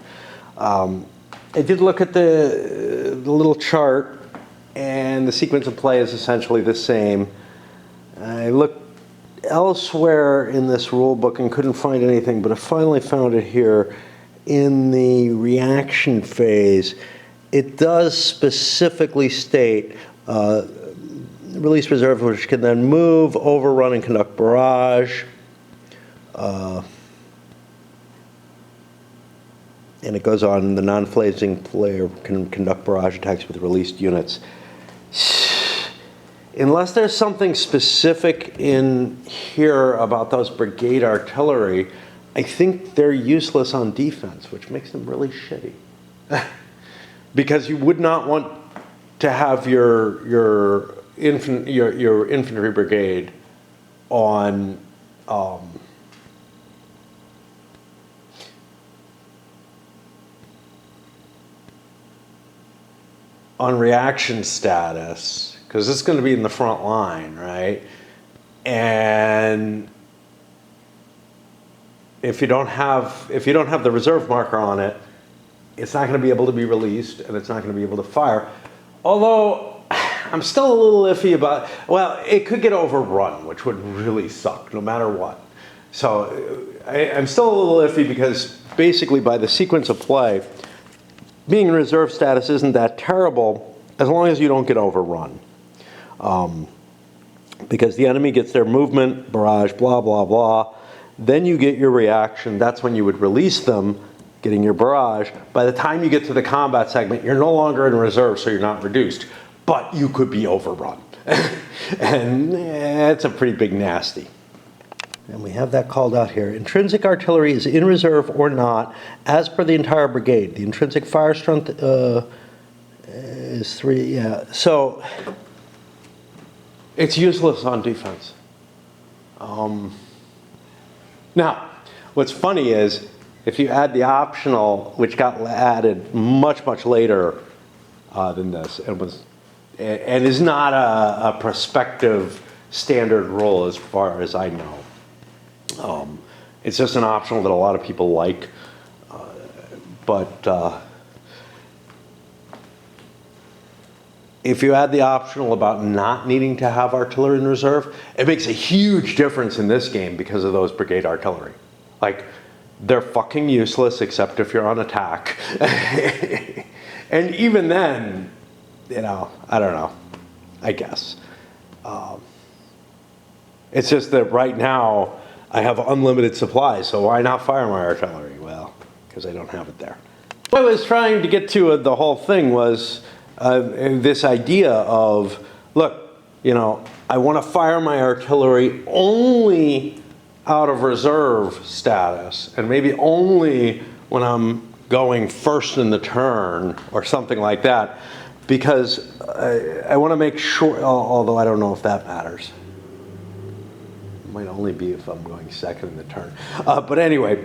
I did look at the little chart, and the sequence of play is essentially the same. I looked elsewhere in this rule book and couldn't find anything, but I finally found it here. In the reaction phase, it does specifically state release reserve, which can then move, overrun, and conduct barrage. And it goes on, the non-phasing player can conduct barrage attacks with released units. Unless there's something specific in here about those brigade artillery, I think they're useless on defense, which makes them really shitty. Because you would not want to have your infantry brigade on reaction status, because it's going to be in the front line, right? And if you don't have the reserve marker on it, it's not going to be able to be released, and it's not going to be able to fire. Although I'm still a little iffy about, well, it could get overrun, which would really suck no matter what. So I'm still a little iffy because basically by the sequence of play, being in reserve status isn't that terrible as long as you don't get overrun. Because the enemy gets their movement, barrage, blah, blah, blah. Then you get your reaction. That's when you would release them, getting your barrage. By the time you get to the combat segment, you're no longer in reserve, so you're not reduced. But you could be overrun. And it's a pretty big nasty. And we have that called out here. Intrinsic artillery is in reserve or not, as per the entire brigade. The intrinsic fire strength is 3, yeah. So it's useless on defense. Now, what's funny is if you add the optional, which got added much, much later than this, and is not a prospective standard rule as far as I know. It's just an optional that a lot of people like, but if you add the optional about not needing to have artillery in reserve, it makes a huge difference in this game because of those brigade artillery. Like, they're fucking useless except if you're on attack. And even then, you know, I don't know, I guess. It's just that right now I have unlimited supply, so why not fire my artillery? Well, because I don't have it there. What I was trying to get to the whole thing was this idea of, look, you know, I want to fire my artillery only out of reserve status, and maybe only when I'm going first in the turn or something like that, because I want to make sure, although I don't know if that matters. It might only be if I'm going second in the turn. But anyway,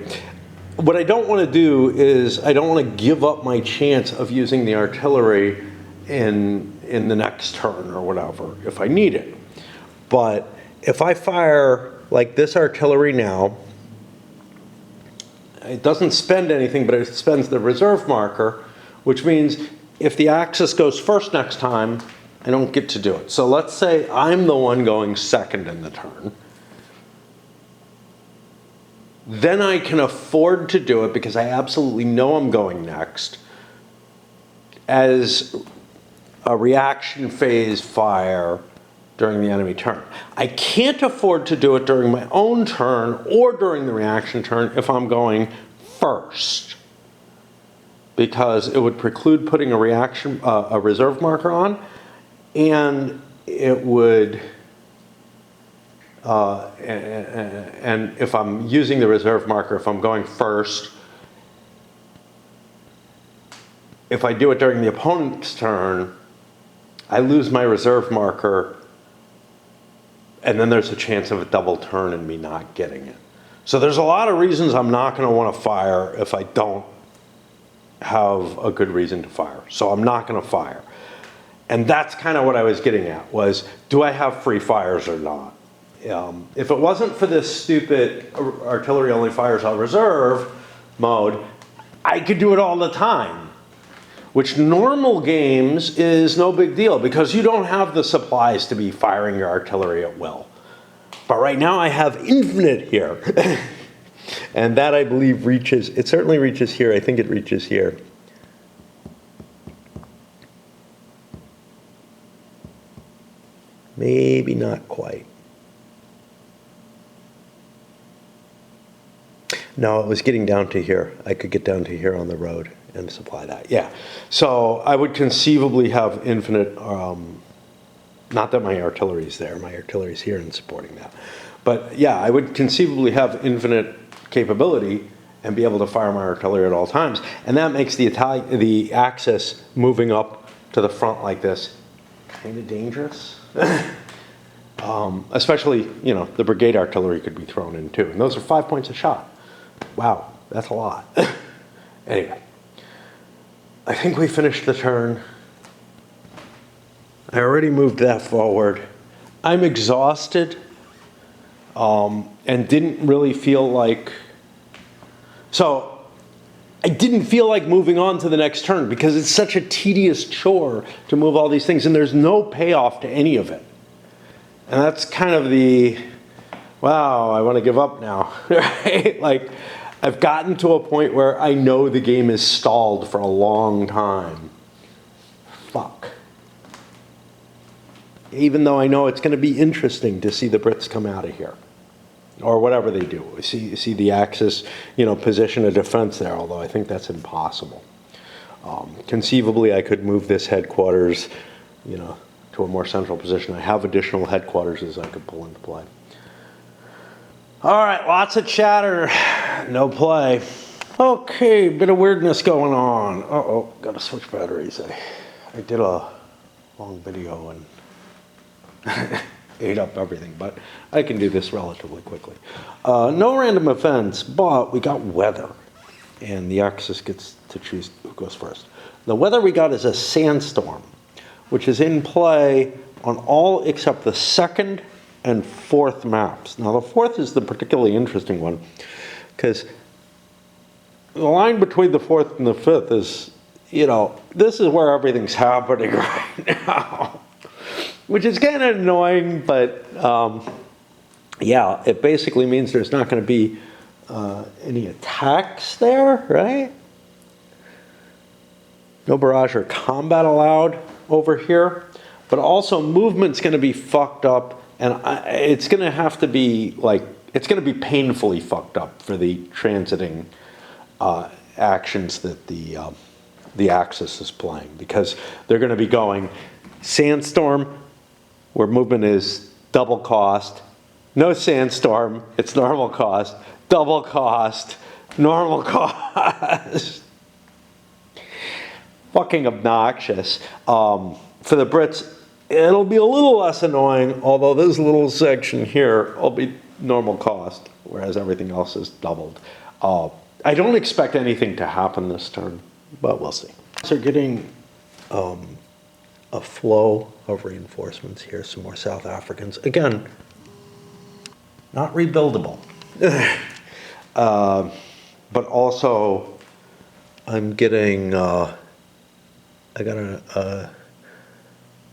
what I don't want to do is I don't want to give up my chance of using the artillery in the next turn or whatever if I need it. But if I fire like this artillery now, it doesn't spend anything, but it spends the reserve marker, which means if the Axis goes first next time, I don't get to do it. So let's say I'm the one going second in the turn. Then I can afford to do it because I absolutely know I'm going next as a reaction phase fire during the enemy turn. I can't afford to do it during my own turn or during the reaction turn if I'm going first, because it would preclude putting a reserve marker on, and it would, and if I'm using the reserve marker, if I'm going first, if I do it during the opponent's turn, I lose my reserve marker, and then there's a chance of a double turn and me not getting it. So there's a lot of reasons I'm not going to want to fire if I don't have a good reason to fire. So I'm not going to fire. And that's kind of what I was getting at, was do I have free fires or not? If it wasn't for this stupid artillery only fires on reserve mode, I could do it all the time. Which normal games is no big deal because you don't have the supplies to be firing your artillery at will. But right now I have infinite here. And that I believe reaches, it certainly reaches here. I think it reaches here. Maybe not quite. No, it was getting down to here. I could get down to here on the road and supply that. Yeah. So I would conceivably have infinite, not that my artillery's there, my artillery's here and supporting that. But yeah, I would conceivably have infinite capability and be able to fire my artillery at all times. And that makes the axis moving up to the front like this kind of dangerous. Especially, you know, the brigade artillery could be thrown in too. And those are 5 points a shot. Wow, that's a lot. Anyway, I think we finished the turn. I already moved that forward. I'm exhausted and didn't really feel like, so I didn't feel like moving on to the next turn because it's such a tedious chore to move all these things and there's no payoff to any of it. And that's kind of the, wow, I want to give up now, right? Like, I've gotten to a point where I know the game is stalled for a long time. Fuck. Even though I know it's going to be interesting to see the Brits come out of here. Or whatever they do. See the Axis, you know, position a defense there, although I think that's impossible. Conceivably, I could move this headquarters, you know, to a more central position. I have additional headquarters as I could pull into play. All right, lots of chatter, no play. Okay, bit of weirdness going on. Uh-oh, gotta switch batteries. I did a long video and ate up everything, but I can do this relatively quickly. No random events, but we got weather, and the Axis gets to choose who goes first. The weather we got is a sandstorm, which is in play on all except the second and fourth maps. Now the fourth is the particularly interesting one because the line between the fourth and the fifth is, you know, this is where everything's happening right now, which is kind of annoying, but yeah, it basically means there's not going to be any attacks there, right? No barrage or combat allowed over here, but also movement's going to be fucked up. And it's going to have to be like, it's going to be painfully fucked up for the transiting actions that the Axis is playing, because they're going to be going sandstorm, where movement is double cost, no sandstorm, it's normal cost, double cost, normal cost. Fucking obnoxious. For the Brits, it'll be a little less annoying, although this little section here will be normal cost, whereas everything else is doubled. I don't expect anything to happen this turn, but we'll see. So getting a flow of reinforcements here, some more South Africans. Again, not rebuildable. But also, I'm getting, I got a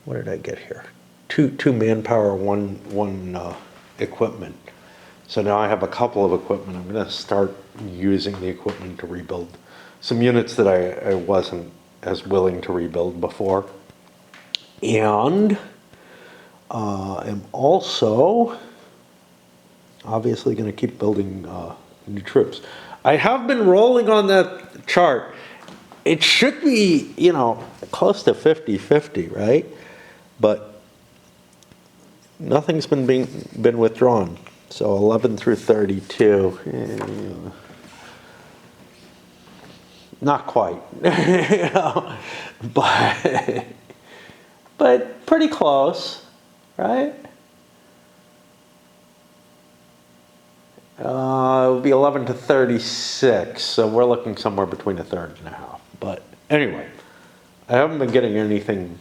what did I get here? Two manpower, one equipment. So now I have a couple of equipment. I'm going to start using the equipment to rebuild some units that I wasn't as willing to rebuild before. And I'm also obviously going to keep building new troops. I have been rolling on that chart. It should be, you know, close to 50-50, right? But nothing's been withdrawn. So 11 through 32, not quite, you know, but pretty close, right? It would be 11 to 36, so we're looking somewhere between a third and a half. But anyway, I haven't been getting anything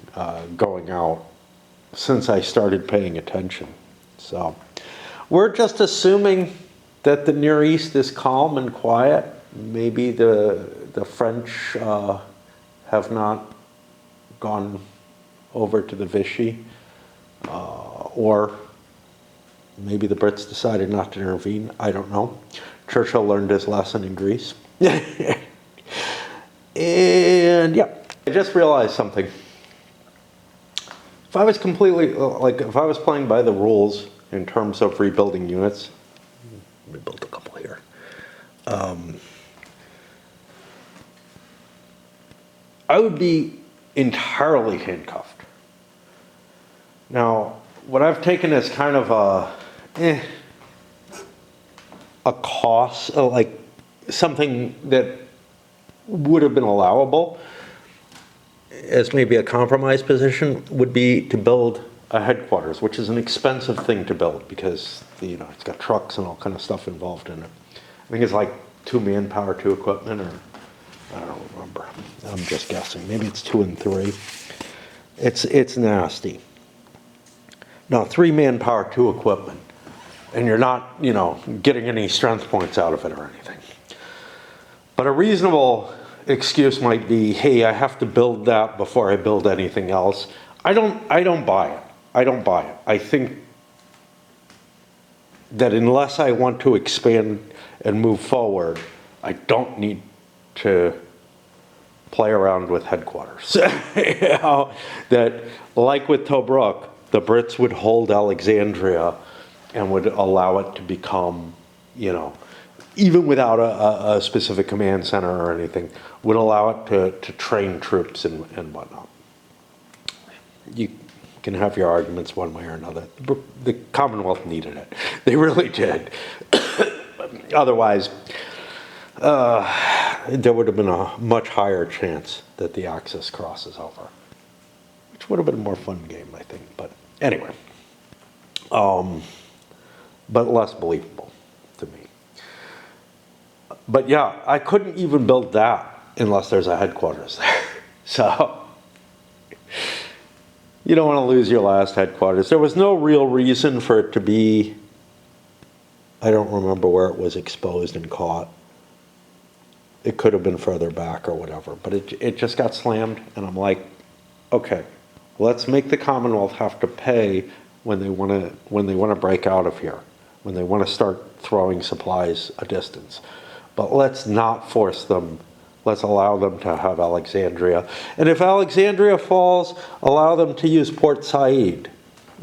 going out since I started paying attention. So we're just assuming that the Near East is calm and quiet. Maybe the French have not gone over to the Vichy, or maybe the Brits decided not to intervene. I don't know. Churchill learned his lesson in Greece. And yeah, I just realized something. If I was completely, if I was playing by the rules in terms of rebuilding units, let me build a couple here. I would be entirely handcuffed. Now, what I've taken as kind of a cost, like something that would have been allowable as maybe a compromise position, would be to build a headquarters, which is an expensive thing to build because it's got trucks and all kind of stuff involved in it. I think it's like 2 manpower, 2 equipment, or I don't remember. I'm just guessing. Maybe it's 2 and 3. It's nasty. No, 3 manpower, 2 equipment, and you're not getting any strength points out of it or anything. But a reasonable excuse might be, hey, I have to build that before I build anything else. I don't buy it. I don't buy it. I think that unless I want to expand and move forward, I don't need to play around with headquarters. That, like with Tobruk, the Brits would hold Alexandria and would allow it to become, even without a specific command center or anything, would allow it to train troops and whatnot. You can have your arguments one way or another. The Commonwealth needed it. They really did. Otherwise, there would have been a much higher chance that the Axis crosses over, which would have been a more fun game, I think. But anyway, but less believable to me. But yeah, I couldn't even build that unless there's a headquarters there. So you don't want to lose your last headquarters. There was no real reason for it to be, I don't remember where it was exposed and caught. It could have been further back or whatever, but it just got slammed, and I'm like, okay, let's make the Commonwealth have to pay when they want to break out of here, when they want to start throwing supplies a distance. But let's not force them. Let's allow them to have Alexandria. And if Alexandria falls, allow them to use Port Said,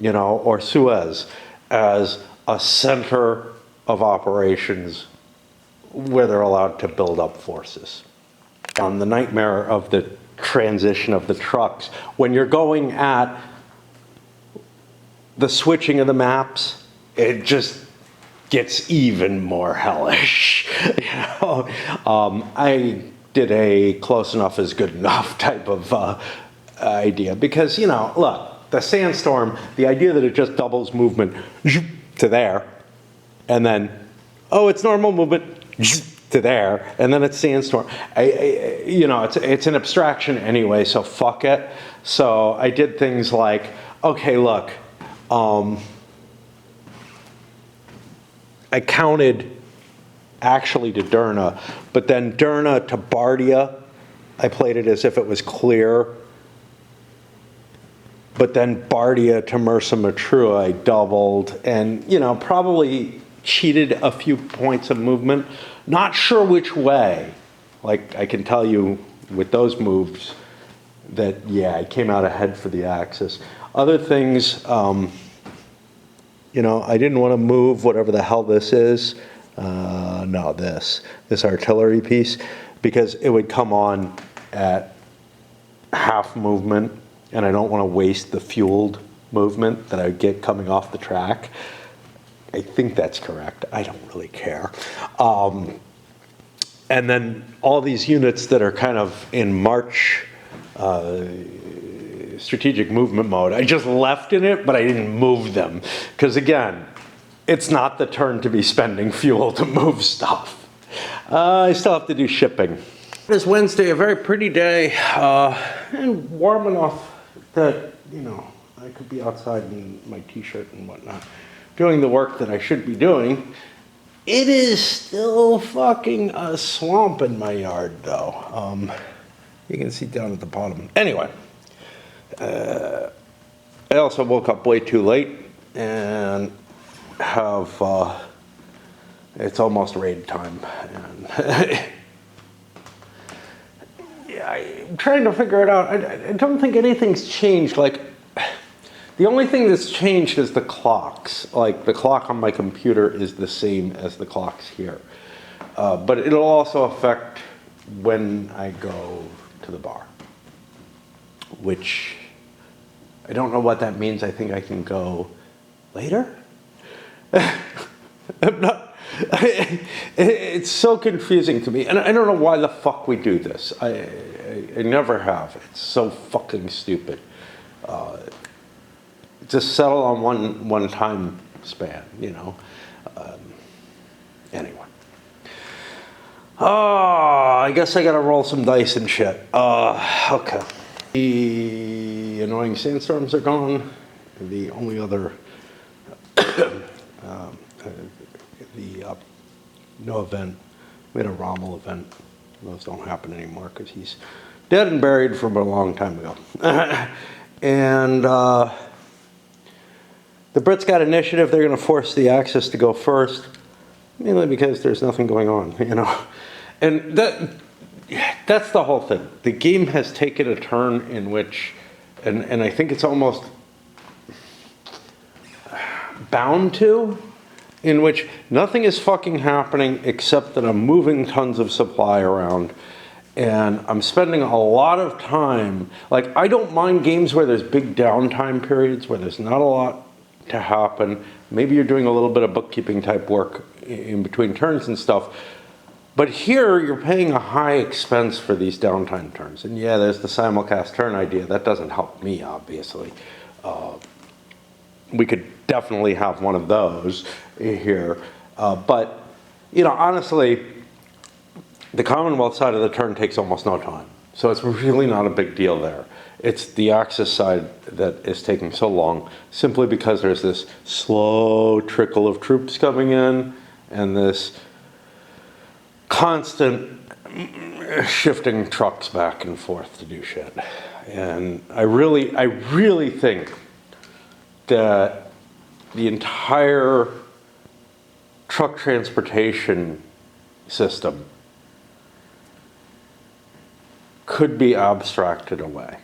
or Suez as a center of operations where they're allowed to build up forces. On the nightmare of the transition of the trucks, when you're going at the switching of the maps, it just gets even more hellish. I did a close enough is good enough type of idea because, look, the sandstorm, the idea that it just doubles movement to there, and then, oh, it's normal movement to there, and then it's sandstorm. It's an abstraction anyway, so fuck it. So I did things like, okay, look, I counted actually to Derna, but then Derna to Bardia, I played it as if it was clear. But then Bardia to Mersa Matruh, I doubled, and probably cheated a few points of movement. Not sure which way. Like, I can tell you with those moves that, yeah, I came out ahead for the Axis. Other things, I didn't want to move whatever the hell this is. No, this artillery piece, because it would come on at half movement, and I don't want to waste the fueled movement that I would get coming off the track. I think that's correct. I don't really care. And then all these units that are kind of in march strategic movement mode, I just left in it, but I didn't move them. Because again, it's not the turn to be spending fuel to move stuff. I still have to do shipping. It is Wednesday, a very pretty day, and warm enough that, you know, I could be outside in my t-shirt and whatnot, doing the work that I should be doing. It is still fucking a swamp in my yard, though. You can see down at the bottom. Anyway, I also woke up way too late and have, it's almost raid time. And yeah, I'm trying to figure it out. I don't think anything's changed. Like, the only thing that's changed is the clocks. Like, the clock on my computer is the same as the clocks here. But it'll also affect when I go to the bar, which I don't know what that means. I think I can go later. I'm not, it's so confusing to me. And I don't know why the fuck we do this. I never have. It's so fucking stupid. Just settle on one time span, you know. Anyway. Oh, I guess I gotta roll some dice and shit. Okay. The annoying sandstorms are gone. The only other, no event. We had a Rommel event. Those don't happen anymore because he's dead and buried from a long time ago. And the Brits got initiative. They're going to force the Axis to go first, mainly because there's nothing going on, you know. And that's the whole thing. The game has taken a turn in which, and I think it's almost bound to, in which nothing is fucking happening except that I'm moving tons of supply around. And I'm spending a lot of time, like, I don't mind games where there's big downtime periods, where there's not a lot to happen. Maybe you're doing a little bit of bookkeeping type work in between turns and stuff. But here, you're paying a high expense for these downtime turns. And yeah, there's the simulcast turn idea. That doesn't help me, obviously. We could definitely have one of those here. But, you know, honestly, the Commonwealth side of the turn takes almost no time. So it's really not a big deal there. It's the Axis side that is taking so long, simply because there's this slow trickle of troops coming in and this constant shifting trucks back and forth to do shit. And I really think that the entire truck transportation system could be abstracted away.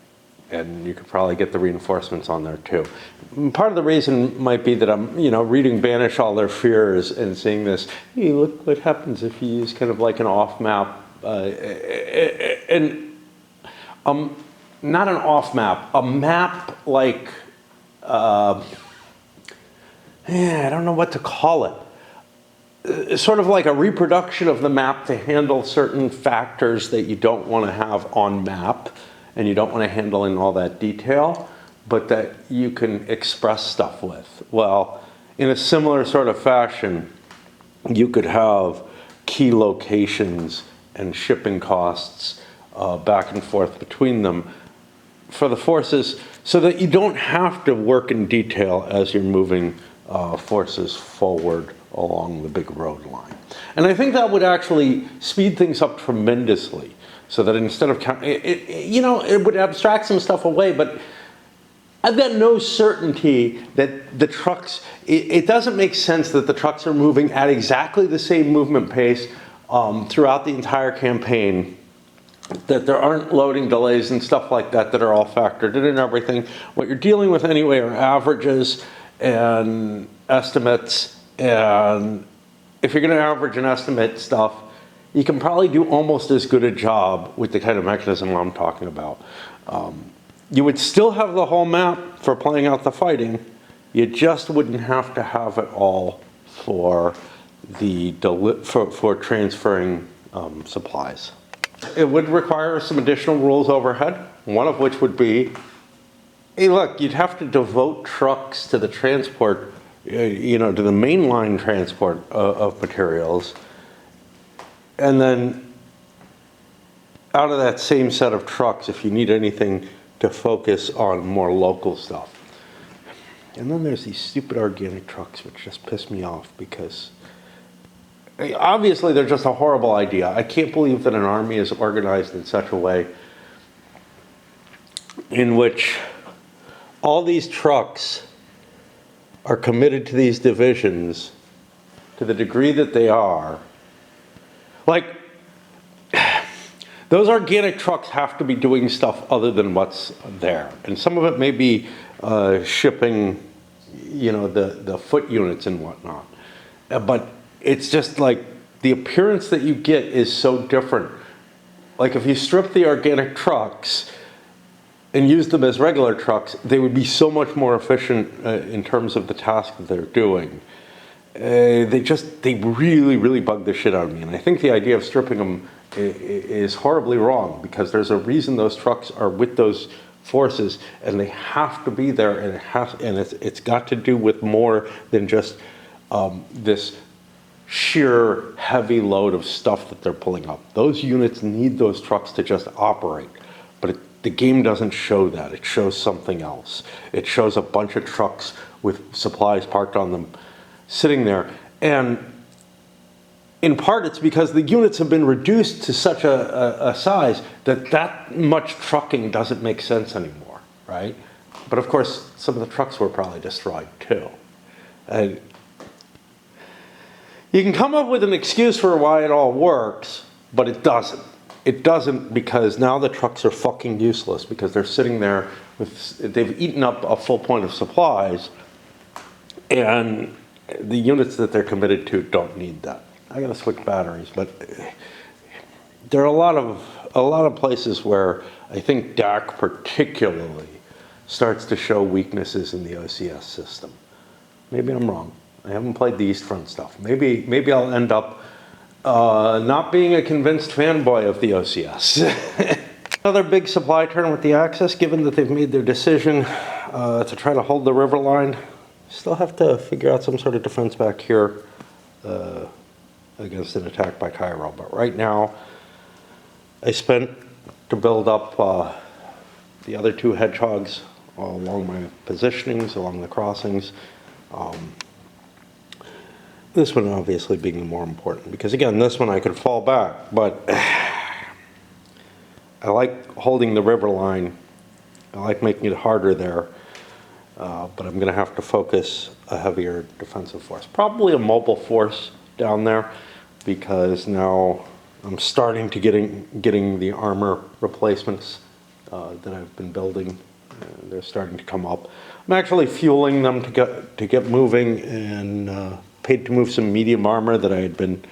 And you could probably get the reinforcements on there too. Part of the reason might be that I'm, you know, reading Banish All Their Fears and seeing this, hey, look what happens if you use kind of like an off-map, not an off-map, a map like, I don't know what to call it. Sort of like a reproduction of the map to handle certain factors that you don't want to have on map and you don't want to handle in all that detail, but that you can express stuff with. Well, in a similar sort of fashion, you could have key locations and shipping costs back and forth between them for the forces so that you don't have to work in detail as you're moving forces forward along the big road line. And I think that would actually speed things up tremendously, so that instead of, you know, it would abstract some stuff away, but I've got no certainty that the trucks, it doesn't make sense that the trucks are moving at exactly the same movement pace throughout the entire campaign, that there aren't loading delays and stuff like that that are all factored in and everything. What you're dealing with anyway are averages and estimates, and if you're going to average and estimate stuff, you can probably do almost as good a job with the kind of mechanism I'm talking about. You would still have the whole map for playing out the fighting. You just wouldn't have to have it all for the for transferring supplies. It would require some additional rules overhead, one of which would be, hey, look, you'd have to devote trucks to the transport, you know, to the mainline transport of materials. And then out of that same set of trucks if you need anything to focus on more local stuff. And then there's these stupid organic trucks, which just piss me off because obviously they're just a horrible idea. I can't believe that an army is organized in such a way in which all these trucks are committed to these divisions to the degree that they are. Like, those organic trucks have to be doing stuff other than what's there. And some of it may be shipping, you know, the foot units and whatnot. But it's just like the appearance that you get is so different. Like if you strip the organic trucks and use them as regular trucks, they would be so much more efficient in terms of the task that they're doing. They really, really bug the shit out of me. And I think the idea of stripping them is horribly wrong because there's a reason those trucks are with those forces and they have to be there, and it's got to do with more than just this sheer heavy load of stuff that they're pulling up. Those units need those trucks to just operate, but the game doesn't show that. It shows something else. It shows a bunch of trucks with supplies parked on them sitting there, and in part, it's because the units have been reduced to such a size that much trucking doesn't make sense anymore, right? But of course, some of the trucks were probably destroyed too. And you can come up with an excuse for why it all works, but it doesn't. It doesn't because now the trucks are fucking useless because they're sitting there they've eaten up a full point of supplies, and the units that they're committed to don't need that. I gotta switch batteries, but there are a lot of places where I think DAK particularly starts to show weaknesses in the OCS system. Maybe I'm wrong. I haven't played the East Front stuff. Maybe I'll end up not being a convinced fanboy of the OCS. Another big supply turn with the Axis, given that they've made their decision to try to hold the river line. Still have to figure out some sort of defense back here against an attack by Cairo. But right now, I spent to build up the other two hedgehogs along my positionings, along the crossings. This one obviously being the more important, because again, this one I could fall back, but I like holding the river line. I like making it harder there, but I'm gonna have to focus a heavier defensive force. Probably a mobile force down there, because now I'm starting to getting the armor replacements that I've been building. They're starting to come up. I'm actually fueling them to get moving, and paid to move some medium armor that I had been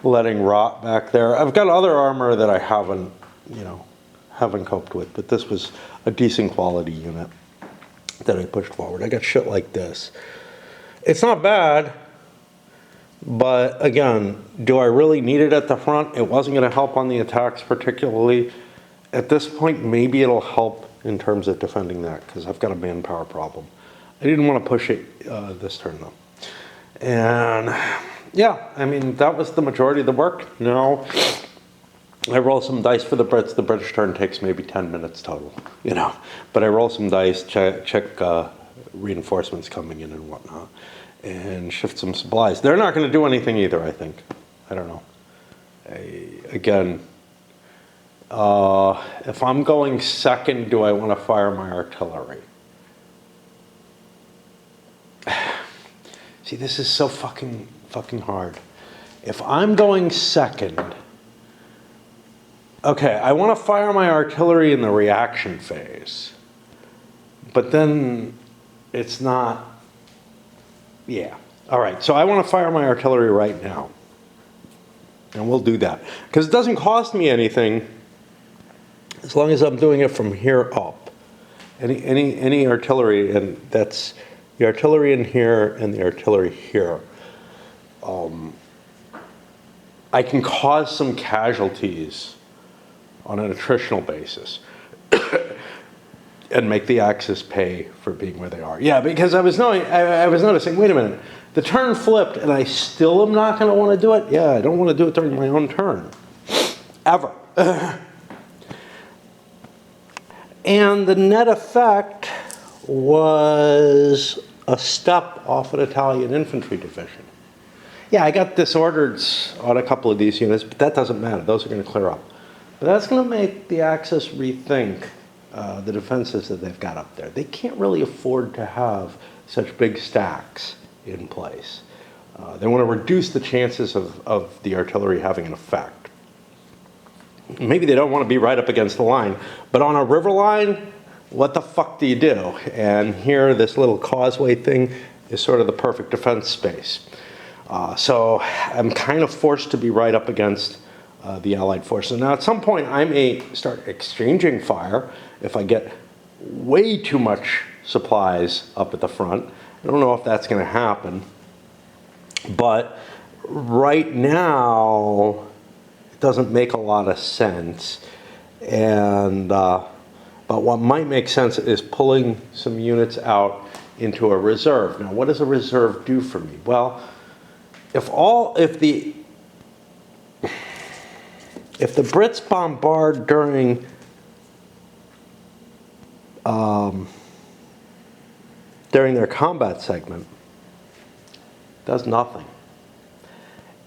letting rot back there. I've got other armor that I haven't coped with, but this was a decent quality unit that I pushed forward. I got shit like this. It's not bad, but again, do I really need it at the front? It wasn't going to help on the attacks particularly. At this point, maybe it'll help in terms of defending that, because I've got a manpower problem. I didn't want to push it this turn though. And yeah, I mean, that was the majority of the work. Now I roll some dice for the Brits. The British turn takes maybe 10 minutes total, but I roll some dice, check reinforcements coming in and whatnot, and shift some supplies. They're not going to do anything either, I think. I don't know. Again, if I'm going second, do I want to fire my artillery? See, this is so fucking hard. If I'm going second, okay, I want to fire my artillery in the reaction phase, but then it's not, yeah. All right, so I want to fire my artillery right now, and we'll do that. Because it doesn't cost me anything as long as I'm doing it from here up. Any artillery, and that's the artillery in here and the artillery here. I can cause some casualties on an attritional basis and make the Axis pay for being where they are. Yeah, because I was noticing, wait a minute, the turn flipped and I still am not going to want to do it? Yeah, I don't want to do it during my own turn. Ever. And the net effect was a step off an Italian infantry division. Yeah, I got disordered on a couple of these units, but that doesn't matter. Those are going to clear up. But that's going to make the Axis rethink the defenses that they've got up there. They can't really afford to have such big stacks in place. They want to reduce the chances of the artillery having an effect. Maybe they don't want to be right up against the line, but on a river line, what the fuck do you do? And here, this little causeway thing is sort of the perfect defense space. So I'm kind of forced to be right up against the Allied forces. Now, at some point, I may start exchanging fire if I get way too much supplies up at the front. I don't know if that's going to happen. But right now, it doesn't make a lot of sense. And but what might make sense is pulling some units out into a reserve. Now, what does a reserve do for me? Well, if the Brits bombard during their combat segment, it does nothing.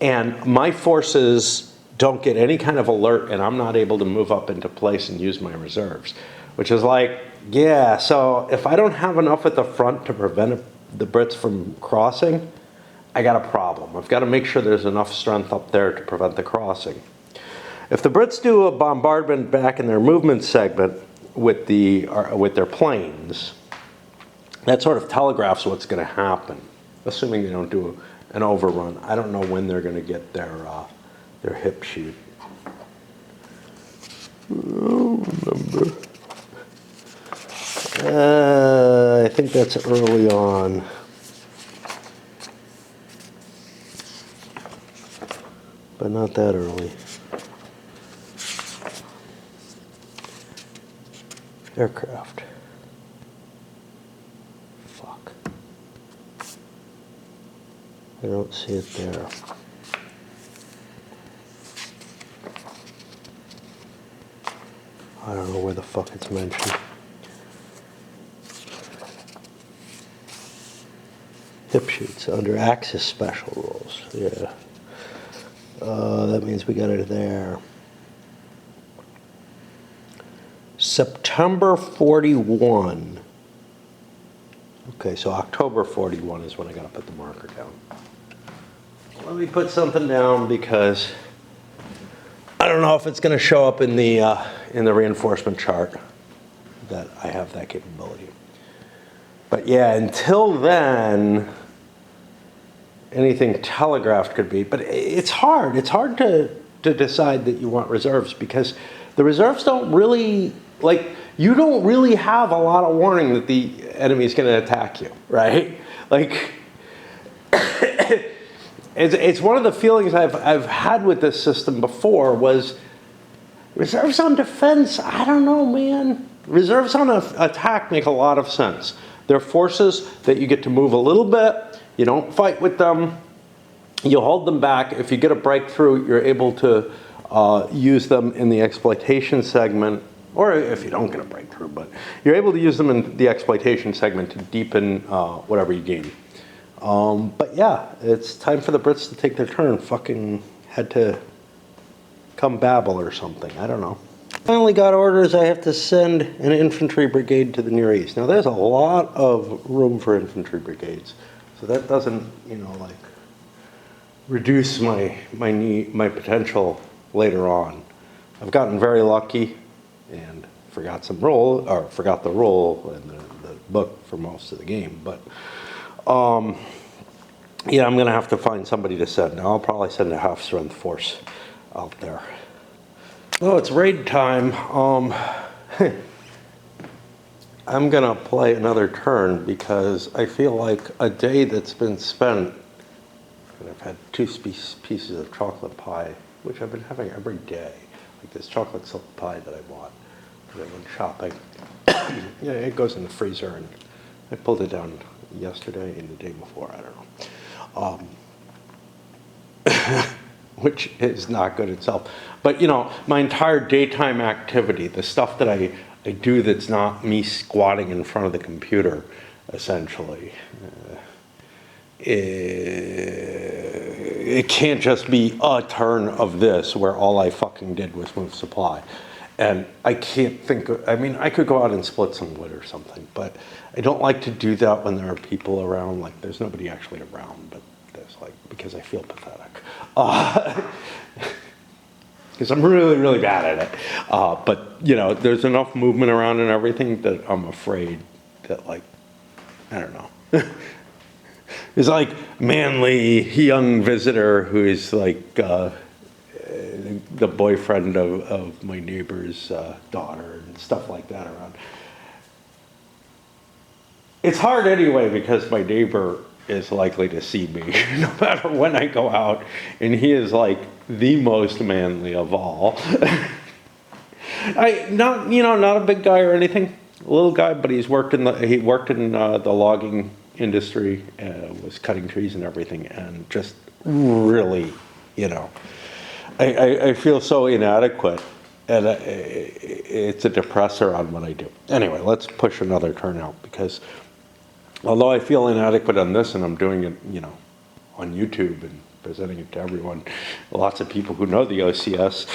And my forces don't get any kind of alert, and I'm not able to move up into place and use my reserves. Which is like, yeah, so if I don't have enough at the front to prevent the Brits from crossing, I got a problem. I've got to make sure there's enough strength up there to prevent the crossing. If the Brits do a bombardment back in their movement segment with their planes, that sort of telegraphs what's going to happen, assuming they don't do an overrun. I don't know when they're going to get their hip shoot. I don't remember. I think that's early on. But not that early. Aircraft. Fuck. I don't see it there. I don't know where the fuck it's mentioned. Hip shoots under Axis special rules. Yeah. That means we got it there. September 41. Okay, so October 41 is when I got to put the marker down. Let me put something down because I don't know if it's going to show up in the reinforcement chart that I have that capability. But yeah, until then, anything telegraphed could be. But it's hard. It's hard to decide that you want reserves because the reserves don't really, like, you don't really have a lot of warning that the enemy is going to attack you, right? Like, it's one of the feelings I've had with this system before was reserves on defense, I don't know, man. Reserves on attack make a lot of sense. They're forces that you get to move a little bit. You don't fight with them. You hold them back. If you get a breakthrough, you're able to use them in the exploitation segment, or if you don't get a breakthrough, but you're able to use them in the exploitation segment to deepen whatever you gain. But yeah, it's time for the Brits to take their turn. Fucking had to come babble or something. I don't know. Finally got orders I have to send an infantry brigade to the Near East. Now there's a lot of room for infantry brigades. So that doesn't, like reduce my potential later on. I've gotten very lucky and forgot the role in the book for most of the game. But yeah, I'm gonna have to find somebody to send. Now I'll probably send a half-strength force out there. Oh, it's raid time. I'm gonna play another turn because I feel like a day that's been spent, and I've had 2 pieces of chocolate pie, which I've been having every day, like this chocolate silk pie that I bought when I went shopping. Yeah, it goes in the freezer, and I pulled it down yesterday and the day before, I don't know. Which is not good itself. But my entire daytime activity, the stuff that I I do that's not me squatting in front of the computer, essentially. It can't just be a turn of this where all I fucking did was move supply. And I can't think of, I mean, I could go out and split some wood or something, but I don't like to do that when there are people around. Like, there's nobody actually around, but there's like, because I feel pathetic. Because I'm really, really bad at it. But, you know, there's enough movement around and everything that I'm afraid that, like, I don't know. It's like manly young visitor who is like the boyfriend of my neighbor's daughter and stuff like that around. It's hard anyway because my neighbor is likely to see me no matter when I go out, and he is like the most manly of all. Not a big guy or anything, a little guy, but he worked in the logging industry, was cutting trees and everything, and just really, I feel so inadequate, and it's a depressor on what I do. Anyway, let's push another turnout, because although I feel inadequate on this, and I'm doing it, on YouTube and presenting it to everyone, lots of people who know the OCS,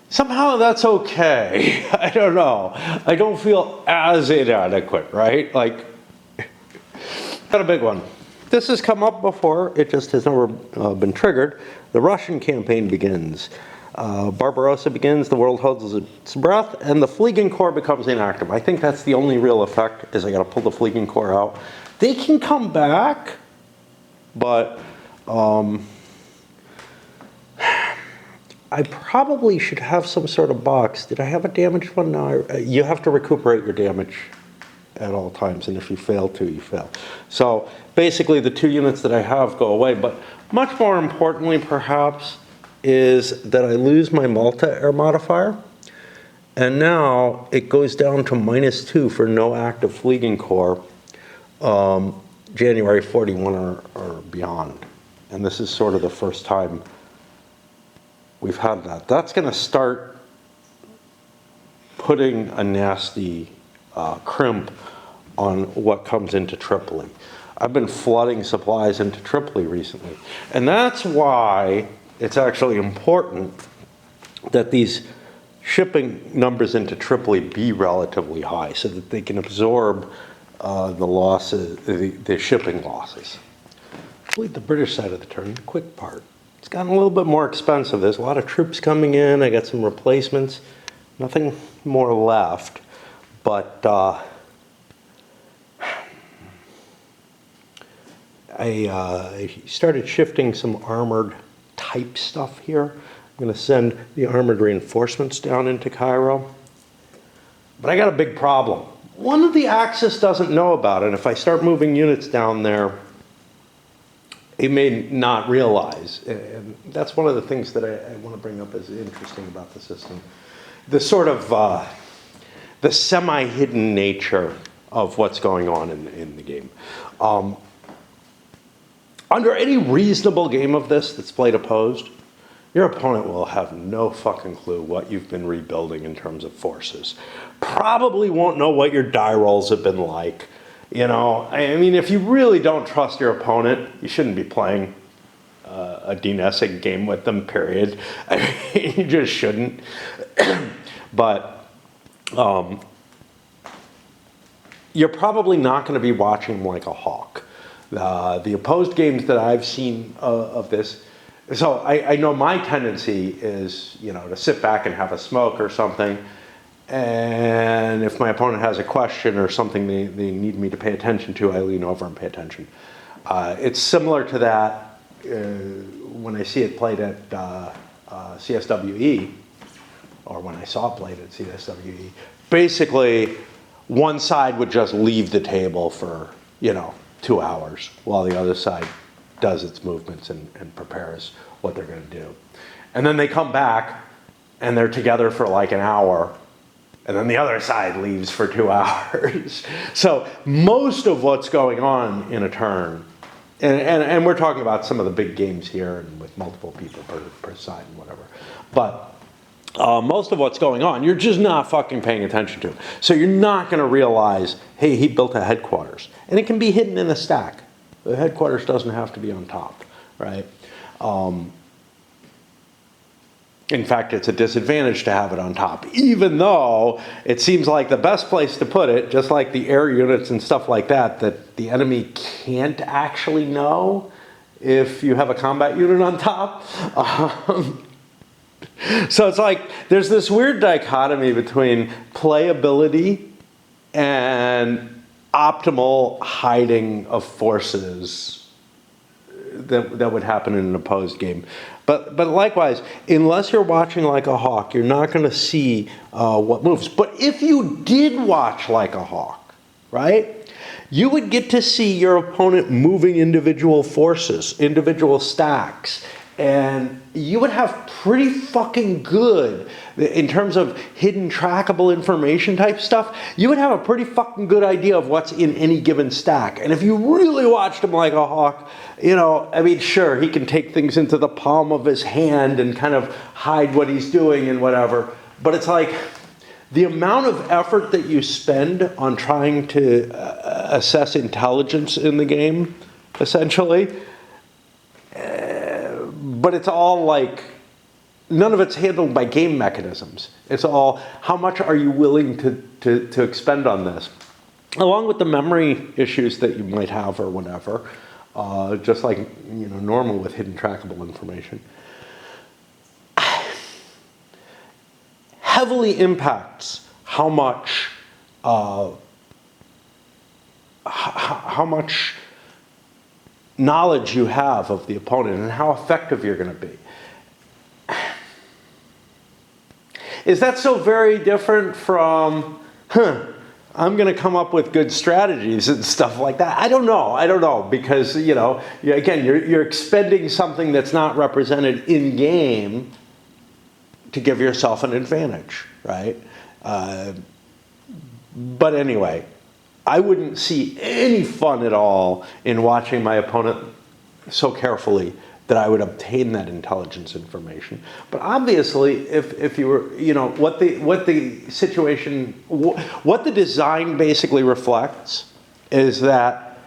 somehow that's okay. I don't know. I don't feel as inadequate, right? Like, got a big one. This has come up before. It just has never been triggered. The Russian campaign begins. Barbarossa begins, the world holds its breath, and the Fleeting Corps becomes inactive. I think that's the only real effect, is I gotta pull the Fleeting Corps out. They can come back, but I probably should have some sort of box. Did I have a damaged one? No, you have to recuperate your damage at all times, and if you fail to, you fail. So basically the 2 units that I have go away, but much more importantly perhaps is that I lose my Malta air modifier, and now it goes down to -2 for no active Fleeting Corps, January 41 or beyond. And this is sort of the first time we've had that. That's going to start putting a nasty crimp on what comes into Tripoli. I've been flooding supplies into Tripoli recently. And that's why it's actually important that these shipping numbers into Tripoli be relatively high so that they can absorb the losses, the shipping losses. Leave the British side of the turn, the quick part. It's gotten a little bit more expensive. There's a lot of troops coming in. I got some replacements. Nothing more left. But I started shifting some armored type stuff here. I'm going to send the armored reinforcements down into Cairo. But I got a big problem. One of the Axis doesn't know about it. If I start moving units down there, he may not realize, and that's one of the things that I want to bring up as interesting about the system. The sort of, the semi-hidden nature of what's going on in the game. Under any reasonable game of this that's played opposed, your opponent will have no fucking clue what you've been rebuilding in terms of forces. Probably won't know what your die rolls have been like. I mean, if you really don't trust your opponent, you shouldn't be playing a denessing game with them, period. I mean, you just shouldn't. But you're probably not going to be watching like a hawk. The opposed games that I've seen of this, so I know my tendency is, to sit back and have a smoke or something. And if my opponent has a question or something they need me to pay attention to, I lean over and pay attention. It's similar to that when I see it played at CSWE, or when I saw it played at CSWE. Basically, one side would just leave the table for, 2 hours while the other side does its movements and prepares what they're going to do. And then they come back and they're together for like an hour. And then the other side leaves for 2 hours. So most of what's going on in a turn And we're talking about some of the big games here and with multiple people per side and whatever. But most of what's going on, you're just not fucking paying attention to. So you're not going to realize, hey, he built a headquarters. And it can be hidden in a stack. The headquarters doesn't have to be on top, right? In fact, it's a disadvantage to have it on top, even though it seems like the best place to put it, just like the air units and stuff like that, that the enemy can't actually know if you have a combat unit on top. So it's like there's this weird dichotomy between playability and optimal hiding of forces that would happen in an opposed game. But likewise, unless you're watching like a hawk, you're not going to see what moves. But if you did watch like a hawk, right, you would get to see your opponent moving individual forces, individual stacks, and you would have pretty fucking good, in terms of hidden trackable information type stuff, you would have a pretty fucking good idea of what's in any given stack. And if you really watched him like a hawk, you know, I mean, sure, he can take things into the palm of his hand and kind of hide what he's doing and whatever. But it's like the amount of effort that you spend on trying to assess intelligence in the game, essentially, but it's all like, none of it's handled by game mechanisms. It's all, how much are you willing to expend on this? Along with the memory issues that you might have or whatever, just like, you know, normal with hidden trackable information, heavily impacts how much knowledge you have of the opponent and how effective you're going to be. Is that so very different from, I'm going to come up with good strategies and stuff like that? I don't know, because, you know, again, you're expending something that's not represented in game to give yourself an advantage, right? But anyway, I wouldn't see any fun at all in watching my opponent so carefully that I would obtain that intelligence information. But obviously, if you were, you know, what the situation, what the design basically reflects is that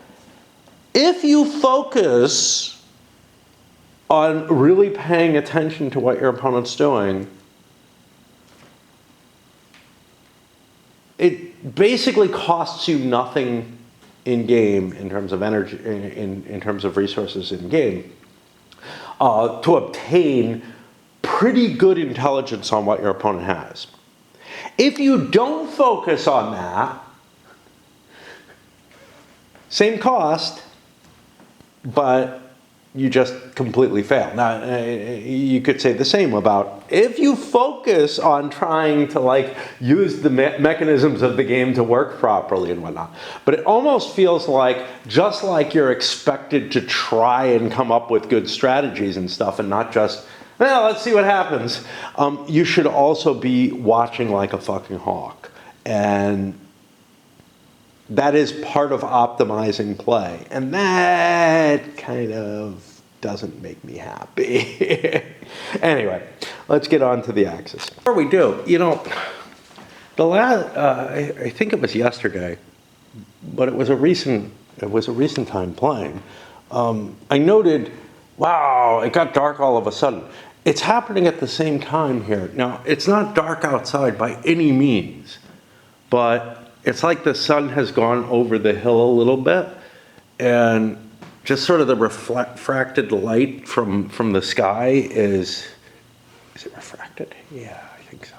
if you focus on really paying attention to what your opponent's doing, it basically costs you nothing in game in terms of energy, in terms of resources in game, to obtain pretty good intelligence on what your opponent has. If you don't focus on that, same cost, but you just completely fail. Now, you could say the same about if you focus on trying to like use the mechanisms of the game to work properly and whatnot. But it almost feels like, just like you're expected to try and come up with good strategies and stuff and not just, well, let's see what happens. You should also be watching like a fucking hawk. And that is part of optimizing play. And that kind of doesn't make me happy. Anyway, let's get on to the Axis. Before we do, you know, the last, I think it was yesterday, but it was a recent time playing. I noted, wow, it got dark all of a sudden. It's happening at the same time here. Now, it's not dark outside by any means, but it's like the sun has gone over the hill a little bit, and just sort of the refracted light from the sky is it refracted? Yeah, I think so.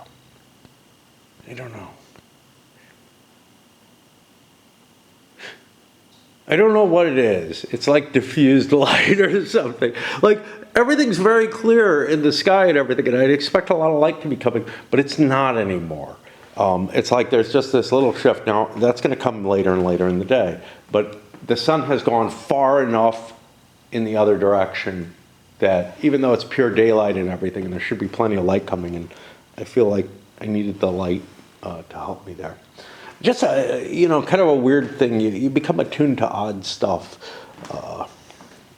I don't know. I don't know what it is. It's like diffused light or something. Like, everything's very clear in the sky and everything, and I'd expect a lot of light to be coming, but it's not anymore. It's like there's just this little shift. Now, that's going to come later and later in the day. But the sun has gone far enough in the other direction that even though it's pure daylight and everything, and there should be plenty of light coming in, I feel like I needed the light to help me there. Just, you know, kind of a weird thing. You become attuned to odd stuff.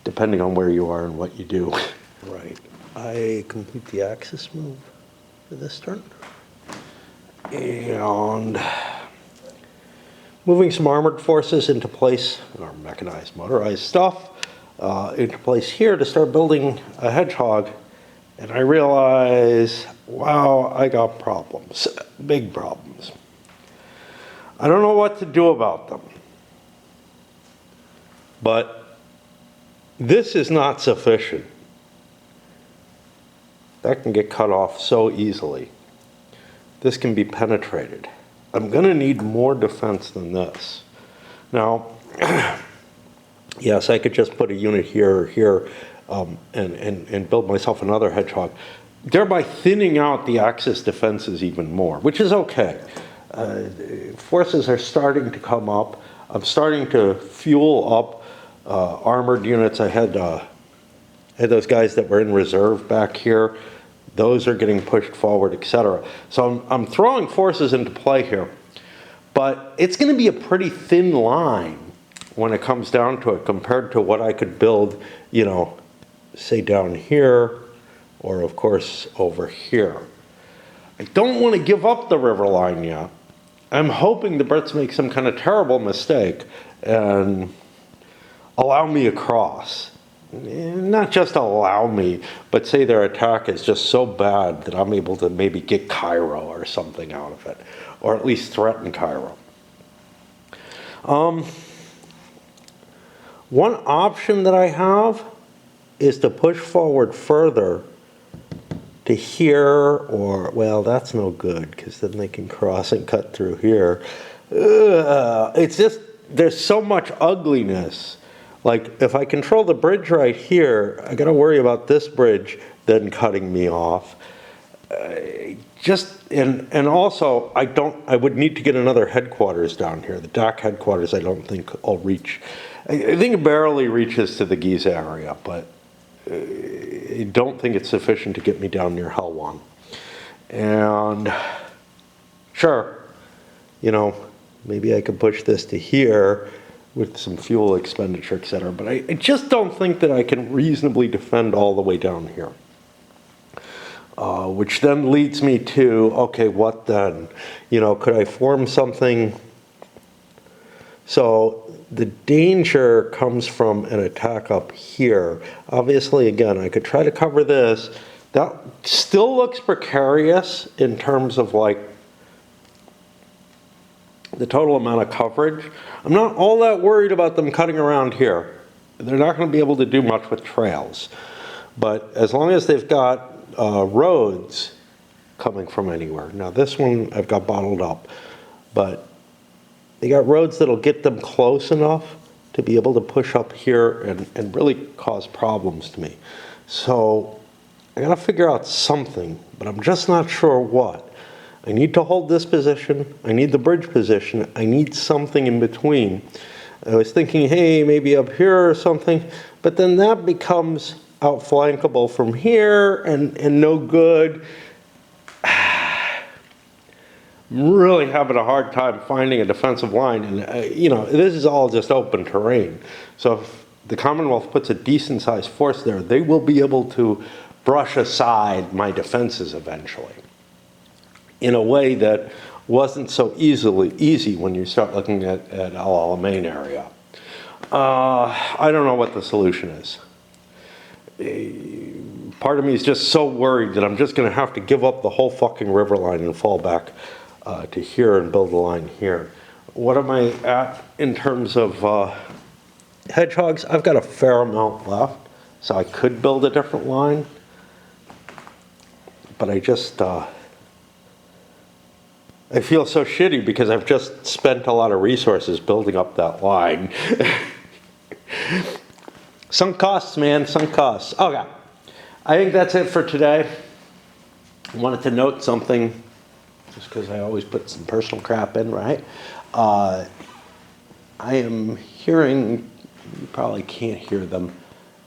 depending on where you are and what you do. Right. I complete the axis move for this turn. And moving some armored forces into place, or mechanized, motorized stuff, into place here to start building a hedgehog. And I realize, wow, I got problems, big problems. I don't know what to do about them. But this is not sufficient. That can get cut off so easily. This can be penetrated. I'm going to need more defense than this. Now, yes, I could just put a unit here or here and build myself another hedgehog, thereby thinning out the Axis defenses even more, which is okay. Forces are starting to come up. I'm starting to fuel up armored units. I had those guys that were in reserve back here. Those are getting pushed forward, etc. So I'm throwing forces into play here. But it's going to be a pretty thin line when it comes down to it compared to what I could build, you know, say down here or, of course, over here. I don't want to give up the river line yet. I'm hoping the Brits make some kind of terrible mistake and allow me across. Not just allow me, but say their attack is just so bad that I'm able to maybe get Cairo or something out of it, or at least threaten Cairo. One option that I have is to push forward further to here, or, well, that's no good, because then they can cross and cut through here. It's just, there's so much ugliness. Like, if I control the bridge right here, I gotta worry about this bridge then cutting me off. And also, I would need to get another headquarters down here. The DAK headquarters, I don't think I'll reach. I think it barely reaches to the Giza area, but I don't think it's sufficient to get me down near Helwan. And sure, you know, maybe I could push this to here with some fuel expenditure, etc. But I just don't think that I can reasonably defend all the way down here. Which then leads me to, okay, what then? You know, could I form something? So the danger comes from an attack up here. Obviously, again, I could try to cover this. That still looks precarious in terms of like the total amount of coverage. I'm not all that worried about them cutting around here. They're not going to be able to do much with trails. But as long as they've got roads coming from anywhere. Now this one I've got bottled up, but they got roads that'll get them close enough to be able to push up here and really cause problems to me. So I gotta figure out something, but I'm just not sure what. I need to hold this position, I need the bridge position, I need something in between. I was thinking, hey, maybe up here or something, but then that becomes outflankable from here and no good. I'm really having a hard time finding a defensive line, and you know, this is all just open terrain. So if the Commonwealth puts a decent sized force there, they will be able to brush aside my defenses eventually in a way that wasn't so easy when you start looking at Al Alamein area. I don't know what the solution is. Part of me is just so worried that I'm just going to have to give up the whole fucking river line and fall back to here and build a line here. What am I at in terms of hedgehogs? I've got a fair amount left, so I could build a different line. But I just, I feel so shitty because I've just spent a lot of resources building up that line. Sunk costs, man, sunk costs. Okay, I think that's it for today. I wanted to note something, just because I always put some personal crap in, right? I am hearing, you probably can't hear them,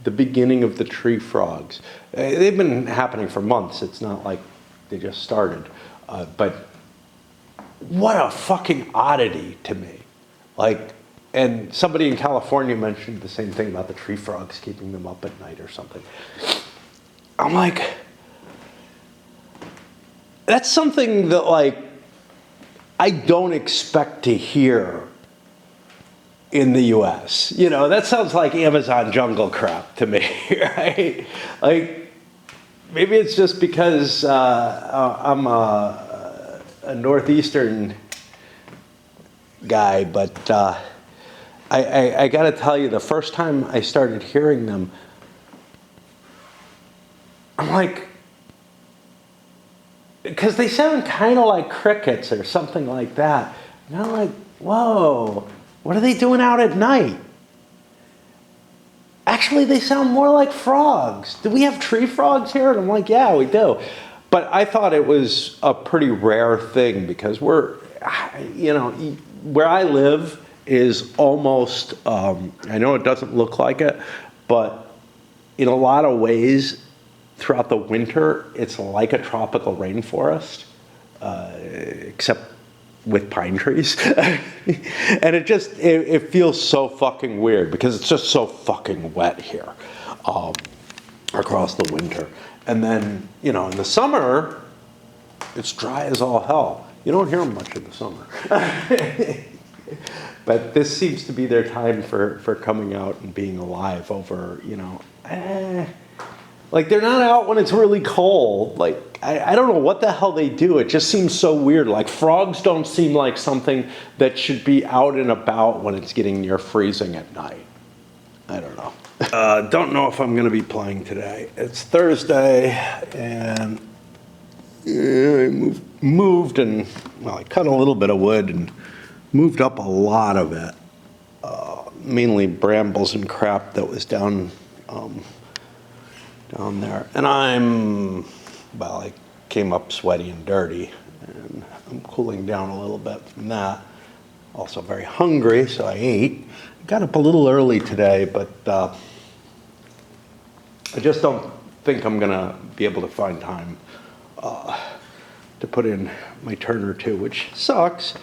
the beginning of the tree frogs. They've been happening for months. It's not like they just started. But what a fucking oddity to me. Like, And somebody in California mentioned the same thing about the tree frogs keeping them up at night or something. I'm like, that's something that, like, I don't expect to hear in the US. You know, that sounds like Amazon jungle crap to me, right? Like, maybe it's just because I'm a Northeastern guy, but I got to tell you, the first time I started hearing them, I'm like, because they sound kind of like crickets or something like that. And I'm like, whoa, what are they doing out at night? Actually, they sound more like frogs. Do we have tree frogs here? And I'm like, yeah, we do. But I thought it was a pretty rare thing because we're, you know, where I live is almost, I know it doesn't look like it, but in a lot of ways, throughout the winter, it's like a tropical rainforest, except with pine trees. And it feels so fucking weird because it's just so fucking wet here across the winter. And then, you know, in the summer, it's dry as all hell. You don't hear them much in the summer. But this seems to be their time for coming out and being alive over, you know, like they're not out when it's really cold. Like, I don't know what the hell they do. It just seems so weird. Like, frogs don't seem like something that should be out and about when it's getting near freezing at night. I don't know. Don't know if I'm going to be playing today. It's Thursday, and I moved and, well, I cut a little bit of wood and moved up a lot of it. Mainly brambles and crap that was down there. And I came up sweaty and dirty, and I'm cooling down a little bit from that. Also very hungry, so I ate. Got up a little early today, but I just don't think I'm gonna be able to find time to put in my turn or two, which sucks.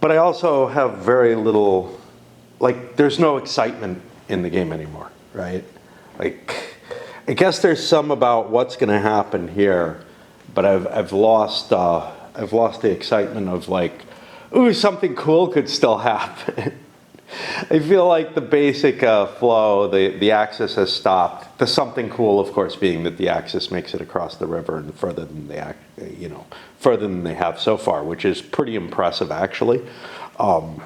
But I also have very little, like, there's no excitement in the game anymore, right? Like, I guess there's some about what's going to happen here, but I've lost the excitement of, like, ooh, something cool could still happen. I feel like the basic flow, the axis has stopped. The something cool, of course, being that the axis makes it across the river and further than they have so far, which is pretty impressive, actually. But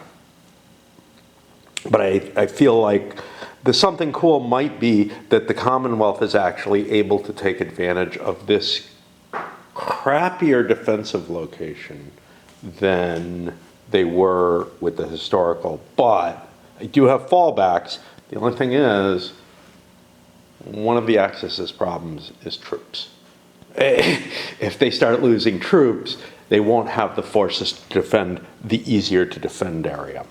I feel like the something cool might be that the Commonwealth is actually able to take advantage of this crappier defensive location than they were with the historical. But I do have fallbacks. The only thing is, one of the Axis's problems is troops. If they start losing troops, they won't have the forces to defend the easier to defend area.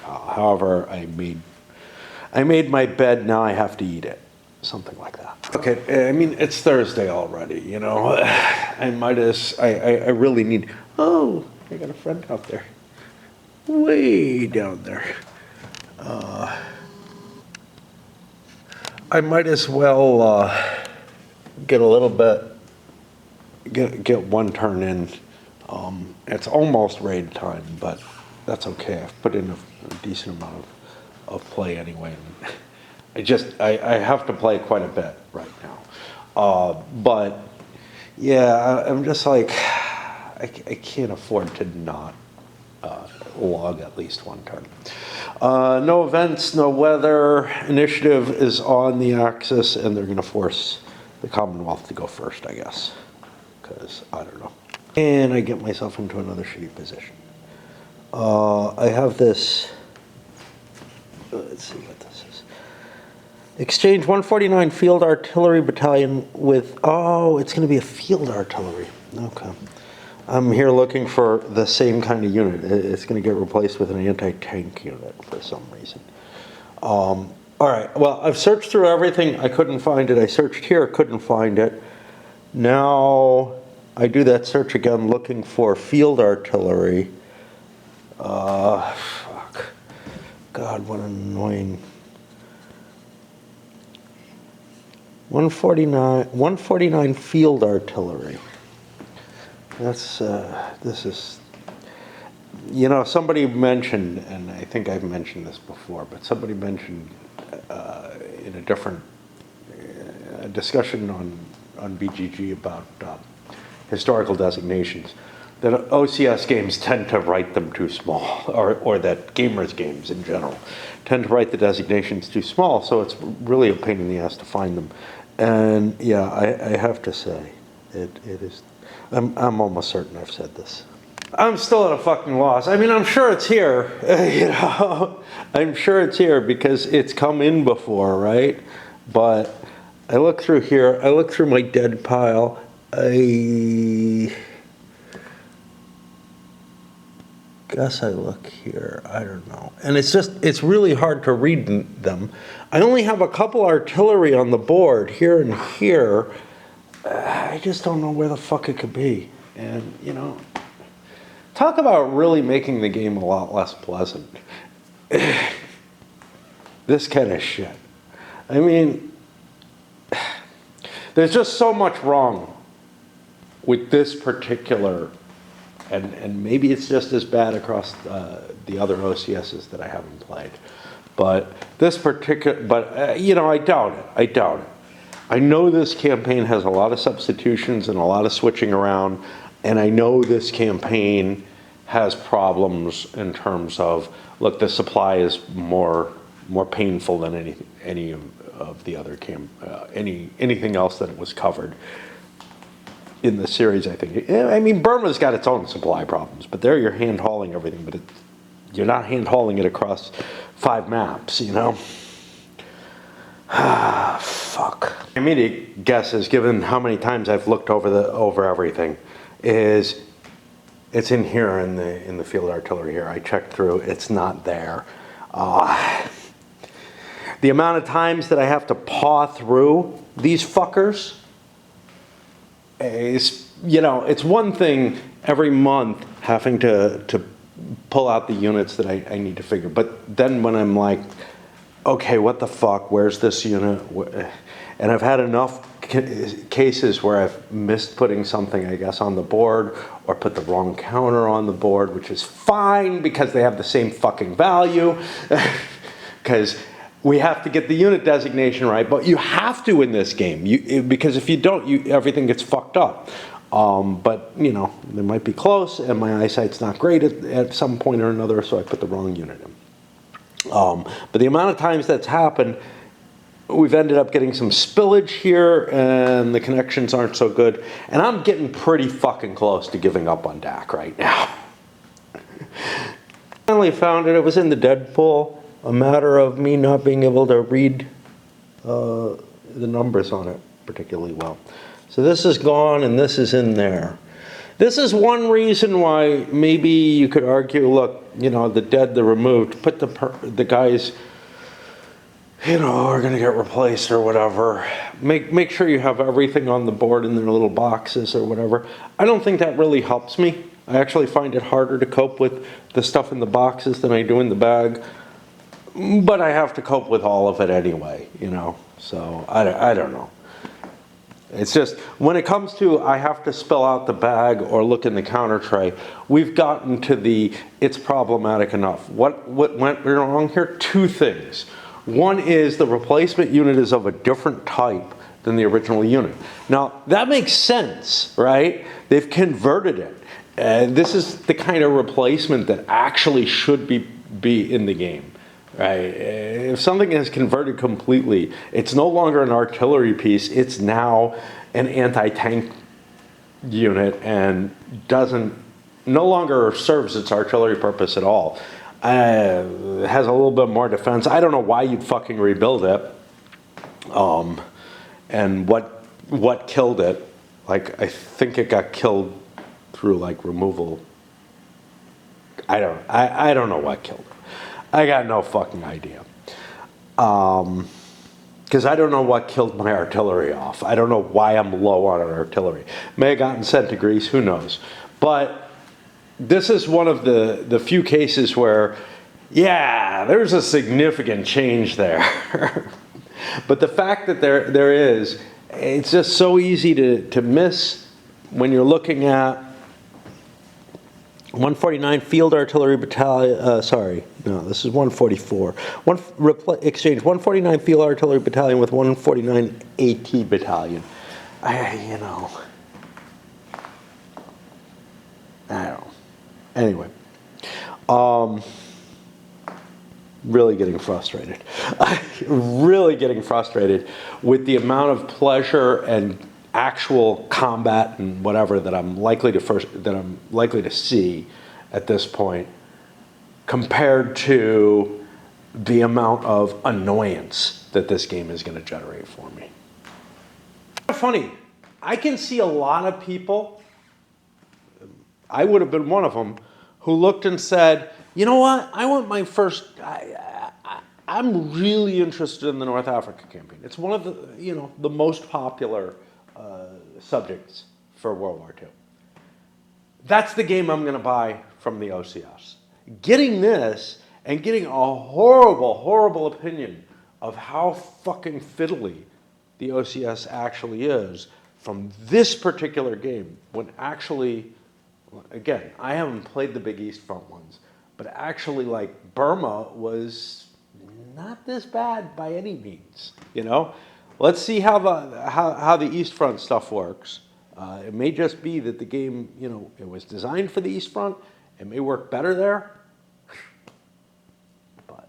However, I made my bed, now I have to eat it. Something like that. Okay, I mean, it's Thursday already, you know. I really need, oh, I got a friend out there. Way down there. I might as well get a little bit, get one turn in. It's almost raid time, but that's okay. I've put in a decent amount of play anyway. I have to play quite a bit right now. But yeah, I'm just like, I can't afford to not log at least one turn. No events, no weather. Initiative is on the Axis, and they're going to force the Commonwealth to go first, I guess. Because, I don't know. And I get myself into another shitty position. I have this, let's see what this is. Exchange 149 Field Artillery Battalion with, oh, it's going to be a Field Artillery. Okay. I'm here looking for the same kind of unit. It's going to get replaced with an anti-tank unit for some reason. All right, well, I've searched through everything. I couldn't find it. I searched here, couldn't find it. Now I do that search again looking for field artillery. Fuck. God, what an annoying. 149 field artillery. That's, this is, you know, somebody mentioned, and I think I've mentioned this before, but somebody mentioned in a different discussion on BGG about historical designations, that OCS games tend to write them too small, or that gamers games in general tend to write the designations too small, so it's really a pain in the ass to find them. And yeah, I have to say, it is, I'm almost certain I've said this. I'm still at a fucking loss. I mean, I'm sure it's here, you know, I'm sure it's here because it's come in before, right? But I look through here, I look through my dead pile, I guess I look here, I don't know. And it's just, it's really hard to read them. I only have a couple artillery on the board, here and here. I just don't know where the fuck it could be. And, you know, talk about really making the game a lot less pleasant. This kind of shit. I mean, there's just so much wrong with this particular, and maybe it's just as bad across the other OCSs that I haven't played. But this particular, you know, I doubt it. I doubt it. I know this campaign has a lot of substitutions and a lot of switching around, and I know this campaign has problems in terms of, look, the supply is more painful than any of the other anything else that was covered in the series, I think. I mean, Burma's got its own supply problems, but there you're hand hauling everything, but you're not hand hauling it across 5 maps, you know? Ah, fuck. My immediate guess is, given how many times I've looked over everything, is it's in here in the field artillery here. I checked through, it's not there. The amount of times that I have to paw through these fuckers is, you know, it's one thing every month having to pull out the units that I need to figure. But then when I'm like, okay, what the fuck, where's this unit? And I've had enough cases where I've missed putting something, I guess, on the board, or put the wrong counter on the board, which is fine because they have the same fucking value. Because we have to get the unit designation right, but you have to in this game, because if you don't, everything gets fucked up. But, you know, they might be close, and my eyesight's not great at some point or another, so I put the wrong unit in. But the amount of times that's happened, we've ended up getting some spillage here, and the connections aren't so good. And I'm getting pretty fucking close to giving up on DAK right now. Finally found it. It was in the Deadpool. A matter of me not being able to read the numbers on it particularly well. So this is gone, and this is in there. This is one reason why maybe you could argue, look, you know, the dead, the removed, put the guys, you know, are going to get replaced or whatever. Make sure you have everything on the board in their little boxes or whatever. I don't think that really helps me. I actually find it harder to cope with the stuff in the boxes than I do in the bag. But I have to cope with all of it anyway, you know. So I don't know. It's just, when it comes to I have to spill out the bag or look in the counter tray, we've gotten to the it's problematic enough. What went wrong here? 2 things. One is the replacement unit is of a different type than the original unit. Now, that makes sense, right? They've converted it. This is the kind of replacement that actually should be in the game. Right. If something is converted completely, it's no longer an artillery piece, it's now an anti-tank unit and no longer serves its artillery purpose at all. It has a little bit more defense. I don't know why you'd fucking rebuild it. And what killed it? Like, I think it got killed through like removal. I don't know what killed it. I got no fucking idea. Because I don't know what killed my artillery off. I don't know why I'm low on artillery. May have gotten sent to Greece, who knows. But this is one of the few cases where Yeah, there's a significant change there. But the fact that there is, it's just so easy to miss when you're looking at 149 Field Artillery Battalion, sorry, no, this is 144. Exchange 149 Field Artillery Battalion with 149 AT Battalion. You know, I don't know. Anyway, really getting frustrated. Really getting frustrated with the amount of pleasure and actual combat and whatever that I'm likely to see at this point, compared to the amount of annoyance that this game is going to generate for me. Funny, I can see a lot of people, I would have been one of them, who looked and said, you know what, I want my first, I'm really interested in the North Africa campaign. It's one of the, you know, the most popular subjects for World War II. That's the game I'm going to buy from the OCS. Getting this and getting a horrible, horrible opinion of how fucking fiddly the OCS actually is from this particular game, when actually, again, I haven't played the Big East Front ones, but actually, like, Burma was not this bad by any means, you know? Let's see how the East Front stuff works. It may just be that the game, you know, it was designed for the East Front. It may work better there. But,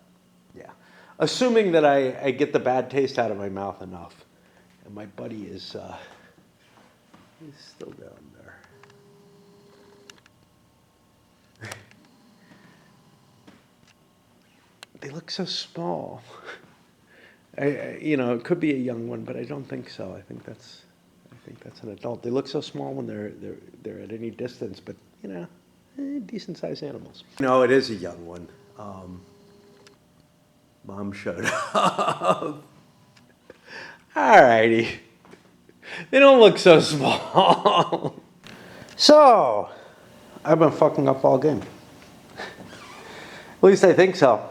yeah. Assuming that I get the bad taste out of my mouth enough. And my buddy is he's still down there. They look so small. You know, it could be a young one, but I don't think so. I think that's an adult. They look so small when they're at any distance, but you know, decent sized animals. No, it is a young one. Mom showed up. Alrighty. They don't look so small. So, I've been fucking up all game. At least I think so.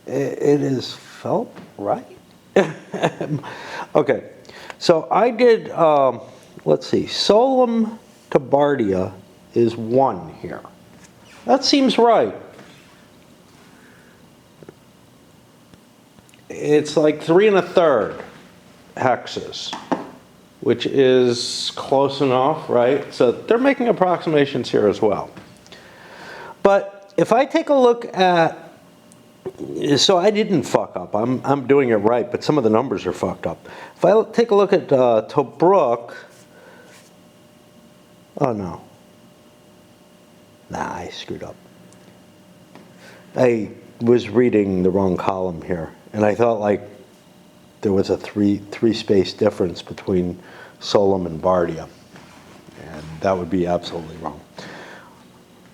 It has felt right. Okay, so I did, let's see, Solom to Bardia is 1 here. That seems right. It's like 3 1/3 hexes, which is close enough, right? So they're making approximations here as well. But if I take a look at, so I didn't fuck up. I'm doing it right, but some of the numbers are fucked up. If I take a look at Tobruk, oh no. Nah, I screwed up. I was reading the wrong column here, and I thought like there was a three space difference between Solom and Bardia, and that would be absolutely wrong.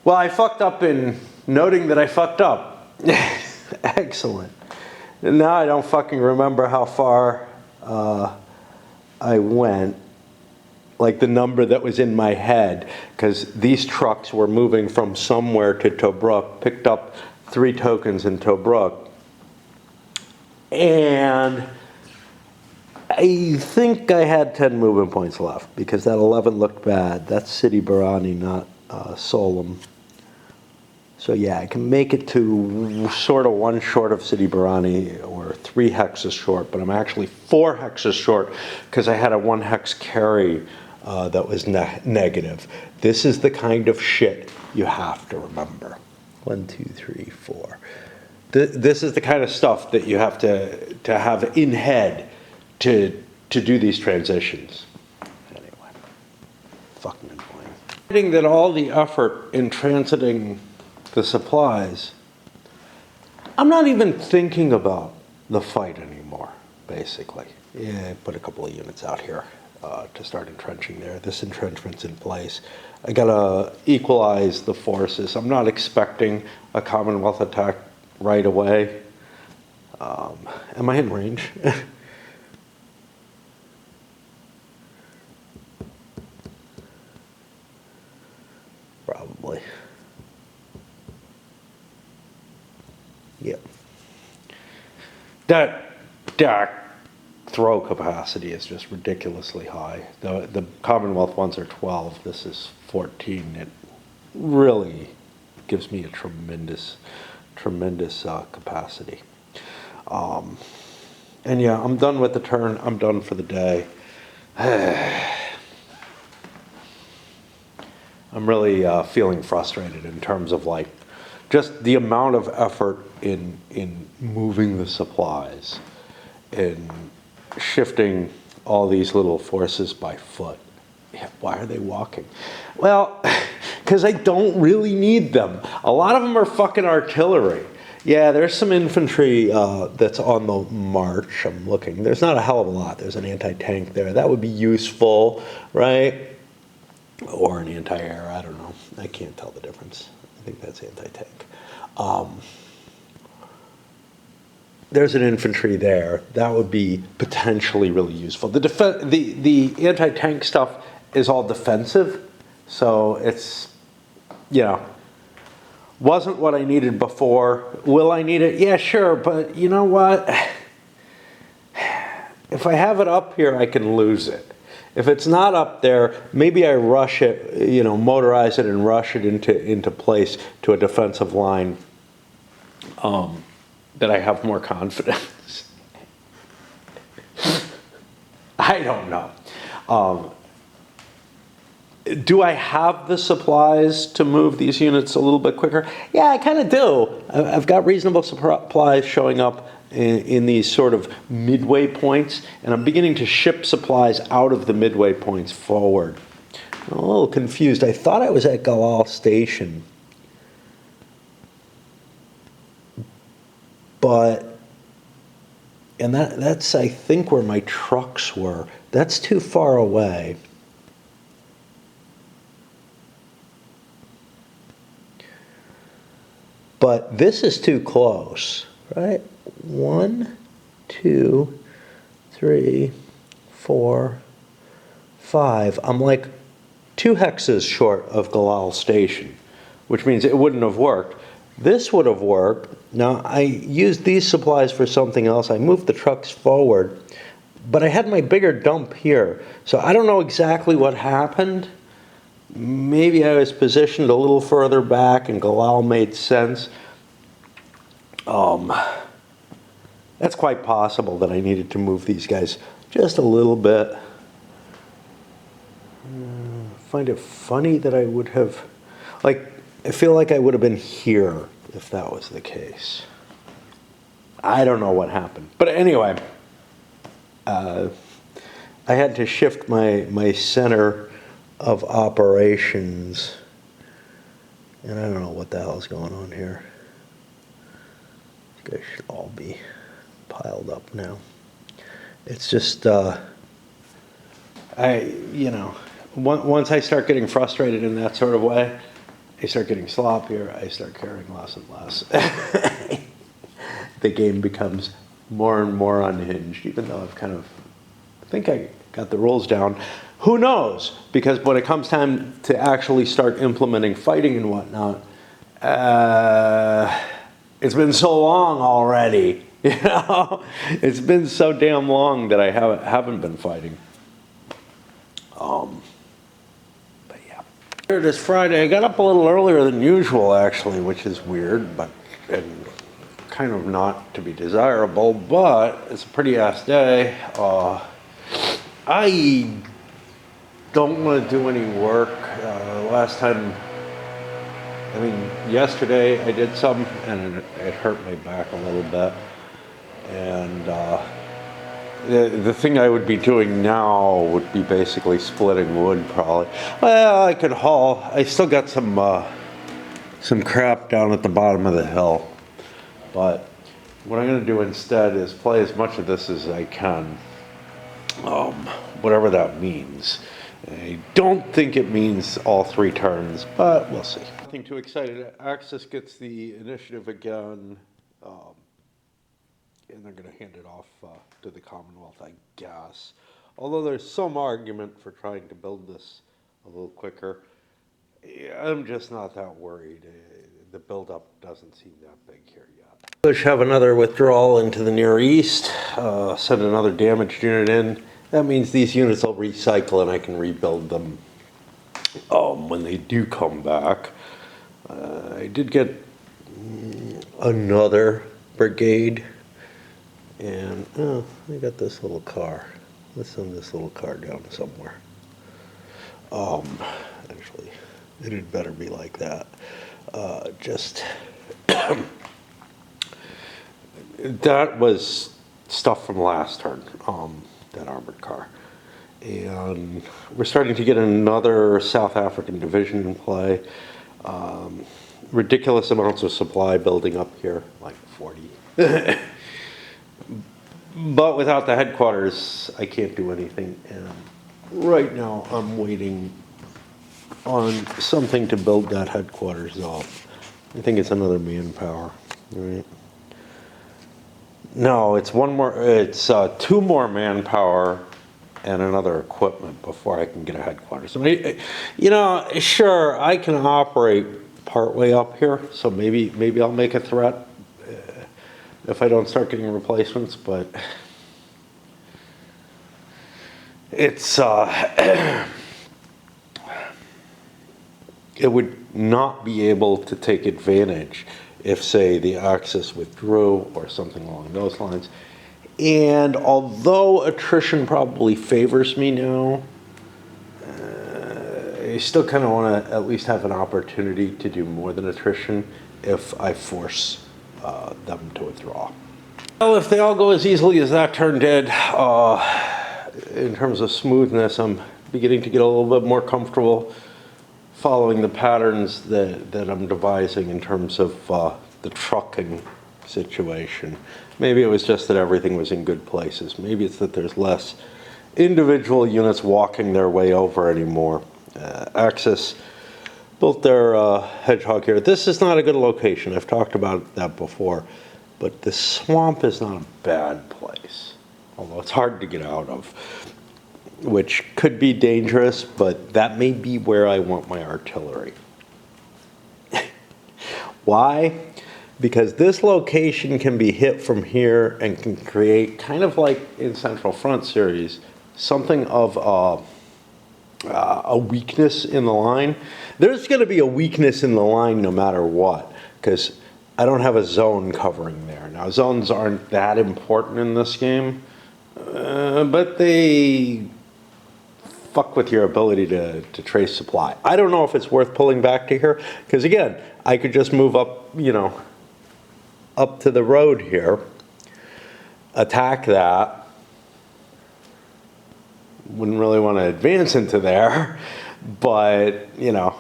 Well, I fucked up in noting that I fucked up. Excellent. Now I don't fucking remember how far I went, like the number that was in my head, because these trucks were moving from somewhere to Tobruk, picked up 3 tokens in Tobruk, and I think I had 10 movement points left, because that 11 looked bad. That's Sidi Barani, not Solom. So yeah, I can make it to sort of 1 short of Sidi Barani, or 3 hexes short, but I'm actually 4 hexes short because I had a 1 hex carry that was negative. This is the kind of shit you have to remember. 1, 2, 3, 4. This is the kind of stuff that you have to have in head to do these transitions. Anyway, fucking annoying. Finding that all the effort in transiting the supplies, I'm not even thinking about the fight anymore, basically. Yeah, I put a couple of units out here to start entrenching there. This entrenchment's in place. I gotta equalize the forces. I'm not expecting a Commonwealth attack right away. Am I in range? Probably. Yeah. That DAK throw capacity is just ridiculously high. The Commonwealth ones are 12. This is 14. It really gives me a tremendous capacity. And yeah, I'm done with the turn. I'm done for the day. I'm really feeling frustrated in terms of like just the amount of effort in moving the supplies, in shifting all these little forces by foot. Yeah, why are they walking? Well, because I don't really need them. A lot of them are fucking artillery. Yeah, there's some infantry that's on the march. I'm looking. There's not a hell of a lot. There's an anti-tank there. That would be useful, right? Or an anti-air. I don't know. I can't tell the difference. I think that's anti-tank. There's an infantry there. That would be potentially really useful. The anti-tank stuff is all defensive, so it's, you know, wasn't what I needed before. Will I need it? Yeah, sure, but you know what? If I have it up here, I can lose it. If it's not up there, maybe I rush it, you know, motorize it and rush it into place to a defensive line that I have more confidence. I don't know. Do I have the supplies to move these units a little bit quicker? Yeah, I kind of do. I've got reasonable supplies showing up in these sort of midway points, and I'm beginning to ship supplies out of the midway points forward. I'm a little confused. I thought I was at Galal Station, but, and that's I think where my trucks were. That's too far away. But this is too close, right? 1, 2, 3, 4, 5. I'm like 2 hexes short of Galal Station, which means it wouldn't have worked. This would have worked. Now, I used these supplies for something else. I moved the trucks forward, but I had my bigger dump here. So I don't know exactly what happened. Maybe I was positioned a little further back and Galal made sense. That's quite possible that I needed to move these guys just a little bit. Find it funny that I would have, like, I feel like I would have been here if that was the case. I don't know what happened. But anyway, I had to shift my center of operations, and I don't know what the hell is going on here. These guys should all be piled up now. It's just, once I start getting frustrated in that sort of way, I start getting sloppier, I start caring less and less. The game becomes more and more unhinged, even though I've kind of, I think I got the rules down. Who knows? Because when it comes time to actually start implementing fighting and whatnot, it's been so long already. You know, it's been so damn long that I haven't been fighting. But yeah. Here it is Friday. I got up a little earlier than usual, actually, which is weird, but and kind of not to be desirable. But it's a pretty ass day. I don't want to do any work. Last time, I mean, yesterday I did some, and it hurt my back a little bit. And the thing I would be doing now would be basically splitting wood, probably. Well, I could haul. I still got some crap down at the bottom of the hill. But what I'm going to do instead is play as much of this as I can. Whatever that means. I don't think it means all 3 turns, but we'll see. Nothing too excited. Axis gets the initiative again, and they're going to hand it off to the Commonwealth, I guess. Although there's some argument for trying to build this a little quicker. I'm just not that worried. The buildup doesn't seem that big here yet. Bush have another withdrawal into the Near East, send another damaged unit in. That means these units will recycle and I can rebuild them when they do come back. I did get another brigade, and I got this little car. Let's send this little car down somewhere. Actually, it had better be like that. Just that was stuff from last turn, that armored car. And we're starting to get another South African division in play. Ridiculous amounts of supply building up here, like 40. But without the headquarters, I can't do anything. And right now, I'm waiting on something to build that headquarters off. I think it's another manpower, right? No, it's one more. It's 2 more manpower and another equipment before I can get a headquarters. I mean, you know, sure, I can operate partway up here, so maybe I'll make a threat if I don't start getting replacements. But it's it would not be able to take advantage if, say, the Axis withdrew or something along those lines. And although attrition probably favors me now, I still kind of want to at least have an opportunity to do more than attrition if I force them to withdraw. Well, if they all go as easily as that turn did, in terms of smoothness, I'm beginning to get a little bit more comfortable following the patterns that I'm devising in terms of the trucking situation. Maybe it was just that everything was in good places. Maybe it's that there's less individual units walking their way over anymore. Axis built their hedgehog here. This is not a good location. I've talked about that before. But the swamp is not a bad place, although it's hard to get out of, which could be dangerous, but that may be where I want my artillery. Why? Because this location can be hit from here and can create, kind of like in Central Front series, something of a weakness in the line. There's going to be a weakness in the line no matter what, because I don't have a zone covering there. Now, zones aren't that important in this game, but they fuck with your ability to trace supply. I don't know if it's worth pulling back to here, because again, I could just move up, you know, up to the road here, attack that. Wouldn't really want to advance into there, but, you know,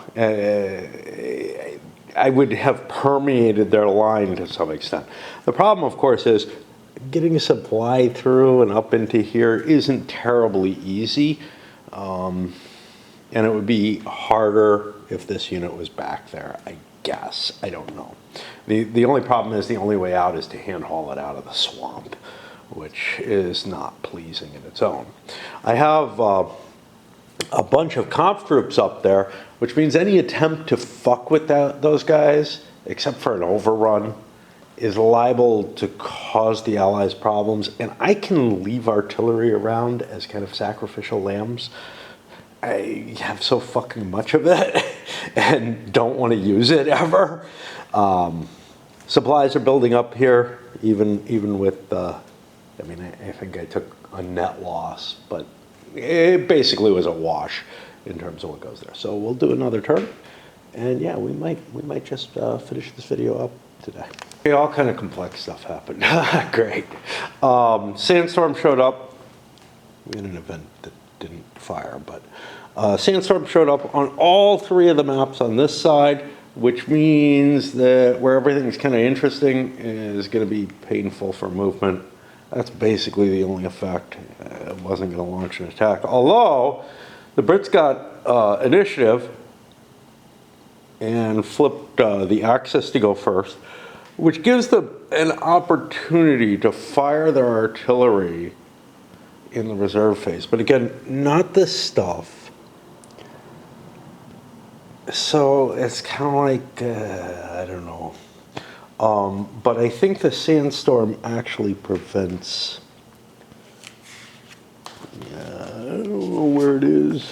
I would have permeated their line to some extent. The problem, of course, is getting supply through and up into here isn't terribly easy, and it would be harder if this unit was back there, I guess. I don't know. The only problem is the only way out is to hand haul it out of the swamp, which is not pleasing in its own. I have a bunch of comp troops up there, which means any attempt to fuck with those guys, except for an overrun, is liable to cause the Allies problems. And I can leave artillery around as kind of sacrificial lambs. I have so fucking much of it and don't want to use it ever. Supplies are building up here, even with, I mean, I think I took a net loss, but it basically was a wash in terms of what goes there. So we'll do another turn, and yeah, we might just finish this video up today. Okay, all kind of complex stuff happened. Great. Sandstorm showed up. We had an event that didn't fire, but Sandstorm showed up on all 3 of the maps on this side, which means that where everything's kind of interesting is going to be painful for movement. That's basically the only effect. It wasn't going to launch an attack. Although, the Brits got initiative and flipped the Axis to go first, which gives them an opportunity to fire their artillery in the reserve phase. But again, not this stuff. So it's kind of like, I don't know. But I think the sandstorm actually prevents, I don't know where it is.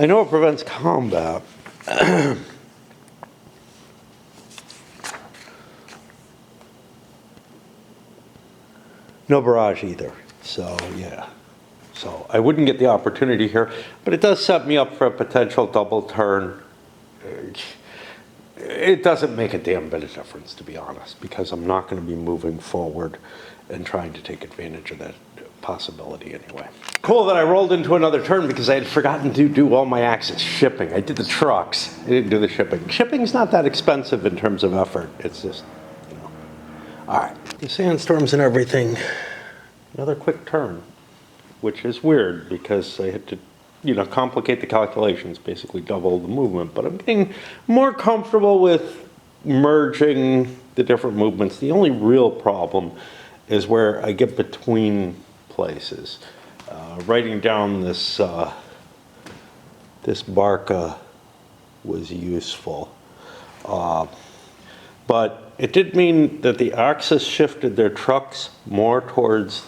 I know it prevents combat. No barrage either, so yeah. So I wouldn't get the opportunity here, but it does set me up for a potential double turn. It doesn't make a damn bit of difference, to be honest, because I'm not going to be moving forward and trying to take advantage of that possibility anyway. Cool that I rolled into another turn because I had forgotten to do all my axis shipping. I did the trucks, I didn't do the shipping. Shipping's not that expensive in terms of effort. It's just, you know. All right, the sandstorms and everything. Another quick turn, which is weird because I had to, you know, complicate the calculations, basically double the movement. But I'm getting more comfortable with merging the different movements. The only real problem is where I get between places. Writing down this this Barca was useful, but it did mean that the Axis shifted their trucks more towards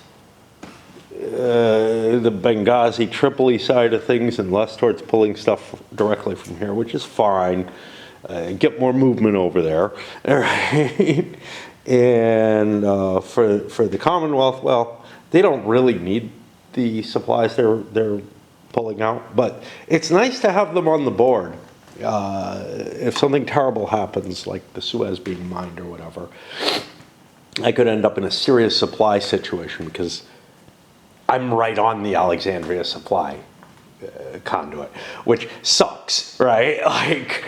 the Benghazi, Tripoli side of things and less towards pulling stuff directly from here, which is fine. Get more movement over there. All right. And for the Commonwealth, well, they don't really need the supplies they're pulling out, but it's nice to have them on the board. If something terrible happens, like the Suez being mined or whatever, I could end up in a serious supply situation because I'm right on the Alexandria supply conduit, which sucks, right? Like,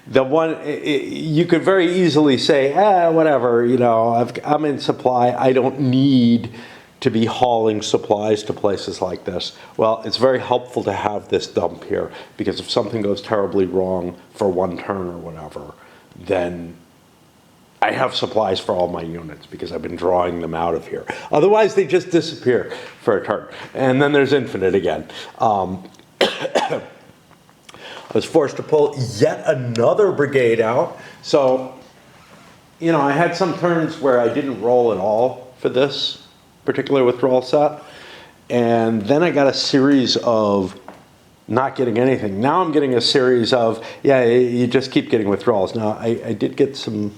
the one, you could very easily say, whatever, you know, I'm in supply, I don't need to be hauling supplies to places like this. Well, it's very helpful to have this dump here, because if something goes terribly wrong for one turn or whatever, then I have supplies for all my units because I've been drawing them out of here. Otherwise, they just disappear for a turn. And then there's infinite again. I was forced to pull yet another brigade out. So, you know, I had some turns where I didn't roll at all for this particular withdrawal set. And then I got a series of not getting anything. Now I'm getting a series of, yeah, you just keep getting withdrawals. Now, I did get some,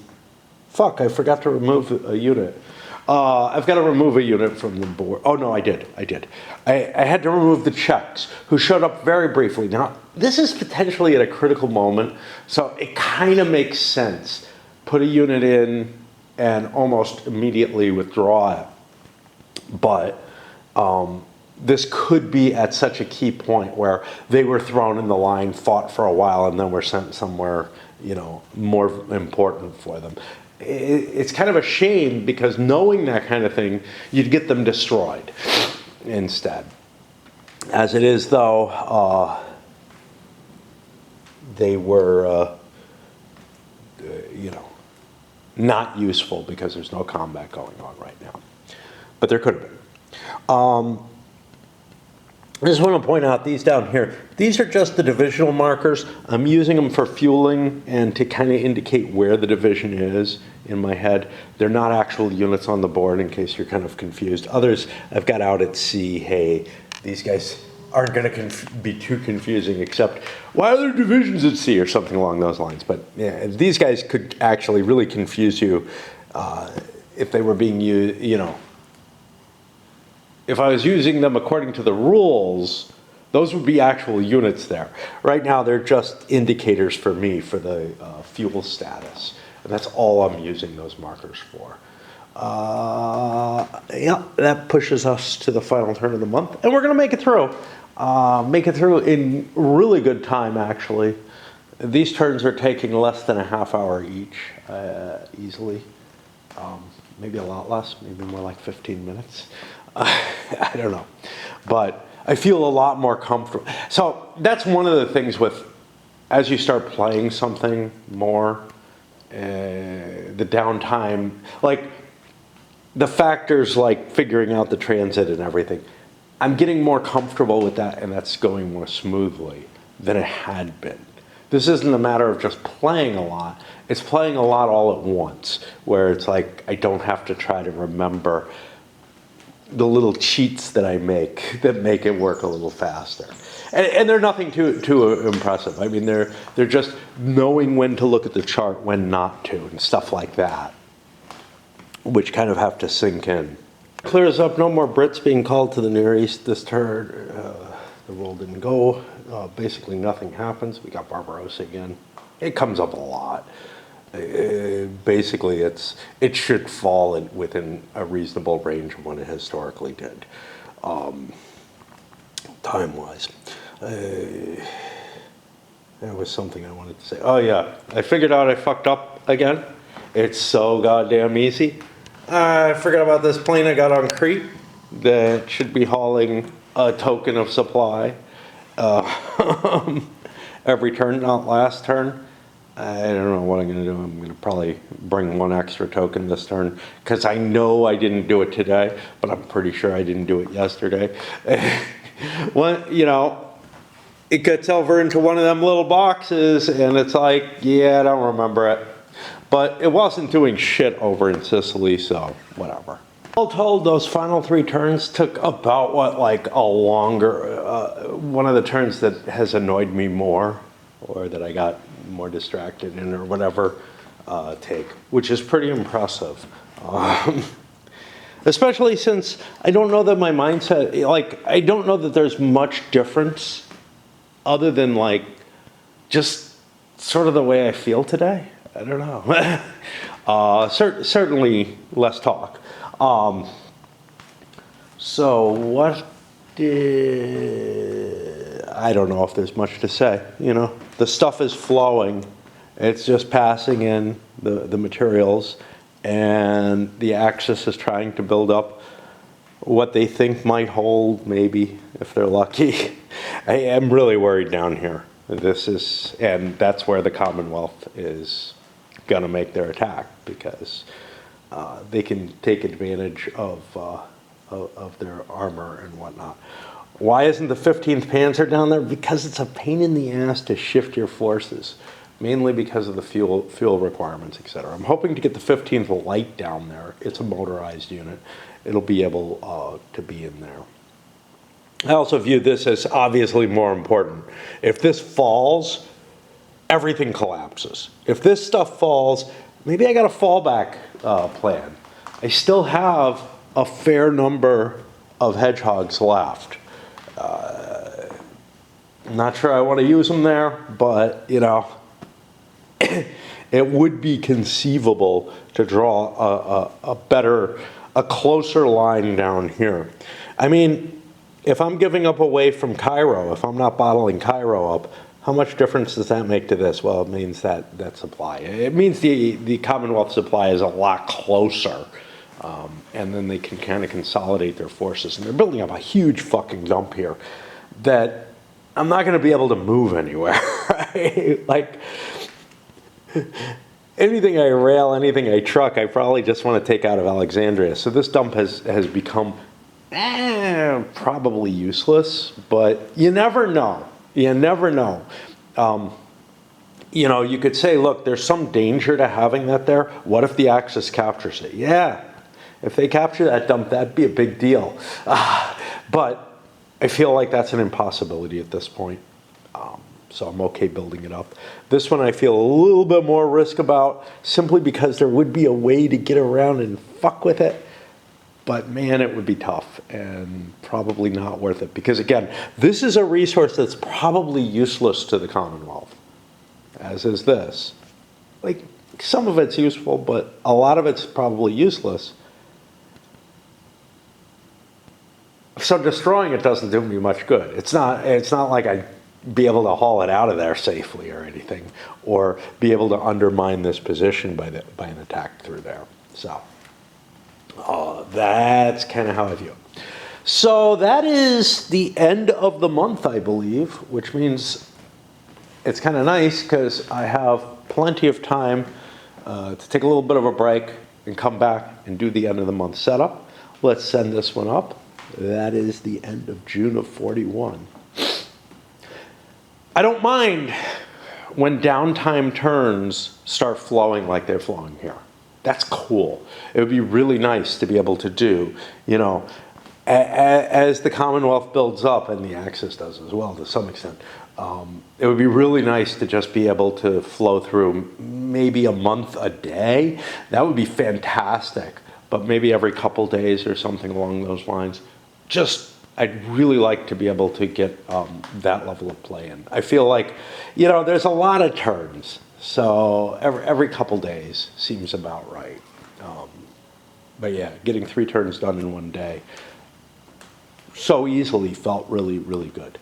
I forgot to remove a unit. I've got to remove a unit from the board. Oh, no, I did. I had to remove the Czechs, who showed up very briefly. Now, this is potentially at a critical moment, so it kind of makes sense. Put a unit in and almost immediately withdraw it. But this could be at such a key point where they were thrown in the line, fought for a while, and then were sent somewhere, you know, more important for them. It's kind of a shame, because knowing that kind of thing, you'd get them destroyed instead. As it is, though, they were, you know, not useful because there's no combat going on right now. But there could have been. I just want to point out these down here. These are just the divisional markers. I'm using them for fueling and to kind of indicate where the division is in my head. They're not actual units on the board, in case you're kind of confused. Others I've got out at sea. Hey, these guys aren't going to be too confusing, except why are there divisions at sea or something along those lines. But yeah, these guys could actually really confuse you if they were being used, you know. If I was using them according to the rules, those would be actual units there. Right now, they're just indicators for me for the fuel status. And that's all I'm using those markers for. Yeah, that pushes us to the final turn of the month. And we're going to make it through. Make it through in really good time, actually. These turns are taking less than a half hour each, easily. Maybe a lot less, maybe more like 15 minutes. I don't know, but I feel a lot more comfortable. So that's one of the things with, as you start playing something more, the downtime, like the factors like figuring out the transit and everything, I'm getting more comfortable with that, and that's going more smoothly than it had been. This isn't a matter of just playing a lot. It's playing a lot all at once, where it's like I don't have to try to remember the little cheats that I make that make it work a little faster. And they're nothing too impressive. I mean, they're just knowing when to look at the chart, when not to, and stuff like that, which kind of have to sink in. Clears up, no more Brits being called to the Near East this turn. The roll didn't go. Basically nothing happens. We got Barbarossa again. It comes up a lot. Basically, it should fall within a reasonable range of what it historically did, time-wise. There was something I wanted to say. Oh yeah, I figured out I fucked up again. It's so goddamn easy. I forgot about this plane I got on Crete that should be hauling a token of supply every turn, not last turn. I don't know what I'm going to do. I'm going to probably bring one extra token this turn because I know I didn't do it today, but I'm pretty sure I didn't do it yesterday. It gets over into one of them little boxes and it's like, yeah, I don't remember it. But it wasn't doing shit over in Sicily, so whatever. All told, those final 3 turns took about a longer, one of the turns that has annoyed me more, or that I got more distracted in, or whatever, take, which is pretty impressive. Especially since I don't know that my mindset, I don't know that there's much difference other than just sort of the way I feel today. I don't know. Certainly less talk. So what did, I don't know if there's much to say, The stuff is flowing. It's just passing in the materials, and the Axis is trying to build up what they think might hold, maybe, if they're lucky. I am really worried down here. And that's where the Commonwealth is going to make their attack, because they can take advantage of their armor and whatnot. Why isn't the 15th Panzer down there? Because it's a pain in the ass to shift your forces, mainly because of the fuel requirements, etc. I'm hoping to get the 15th Light down there. It's a motorized unit. It'll be able to be in there. I also view this as obviously more important. If this falls, everything collapses. If this stuff falls, maybe I got a fallback plan. I still have a fair number of hedgehogs left. I'm not sure I want to use them there, but, it would be conceivable to draw a closer line down here. I mean, if I'm giving up away from Cairo, if I'm not bottling Cairo up, how much difference does that make to this? Well, it means that supply. It means the Commonwealth supply is a lot closer. And then they can kind of consolidate their forces. And they're building up a huge fucking dump here that I'm not going to be able to move anywhere. Right? Anything I rail, anything I truck, I probably just want to take out of Alexandria. So this dump has become probably useless, but you never know. You never know. You could say, look, there's some danger to having that there. What if the Axis captures it? Yeah, if they capture that dump, that'd be a big deal. But I feel like that's an impossibility at this point. So I'm okay building it up. This one I feel a little bit more risk about, simply because there would be a way to get around and fuck with it. But man, it would be tough and probably not worth it. Because again, this is a resource that's probably useless to the Commonwealth, as is this. Some of it's useful, but a lot of it's probably useless. So destroying it doesn't do me much good. It's not like I'd be able to haul it out of there safely or anything, or be able to undermine this position by an attack through there. So that's kind of how I view it. So that is the end of the month, I believe, which means it's kind of nice because I have plenty of time to take a little bit of a break and come back and do the end of the month setup. Let's send this one up. That is the end of June of 41. I don't mind when downtime turns start flowing like they're flowing here. That's cool. It would be really nice to be able to do, as the Commonwealth builds up, and the Axis does as well to some extent, it would be really nice to just be able to flow through maybe a month a day. That would be fantastic, but maybe every couple days or something along those lines. I'd really like to be able to get that level of play in. I feel like, there's a lot of turns, so every couple days seems about right. But yeah, getting 3 turns done in one day so easily felt really, really good.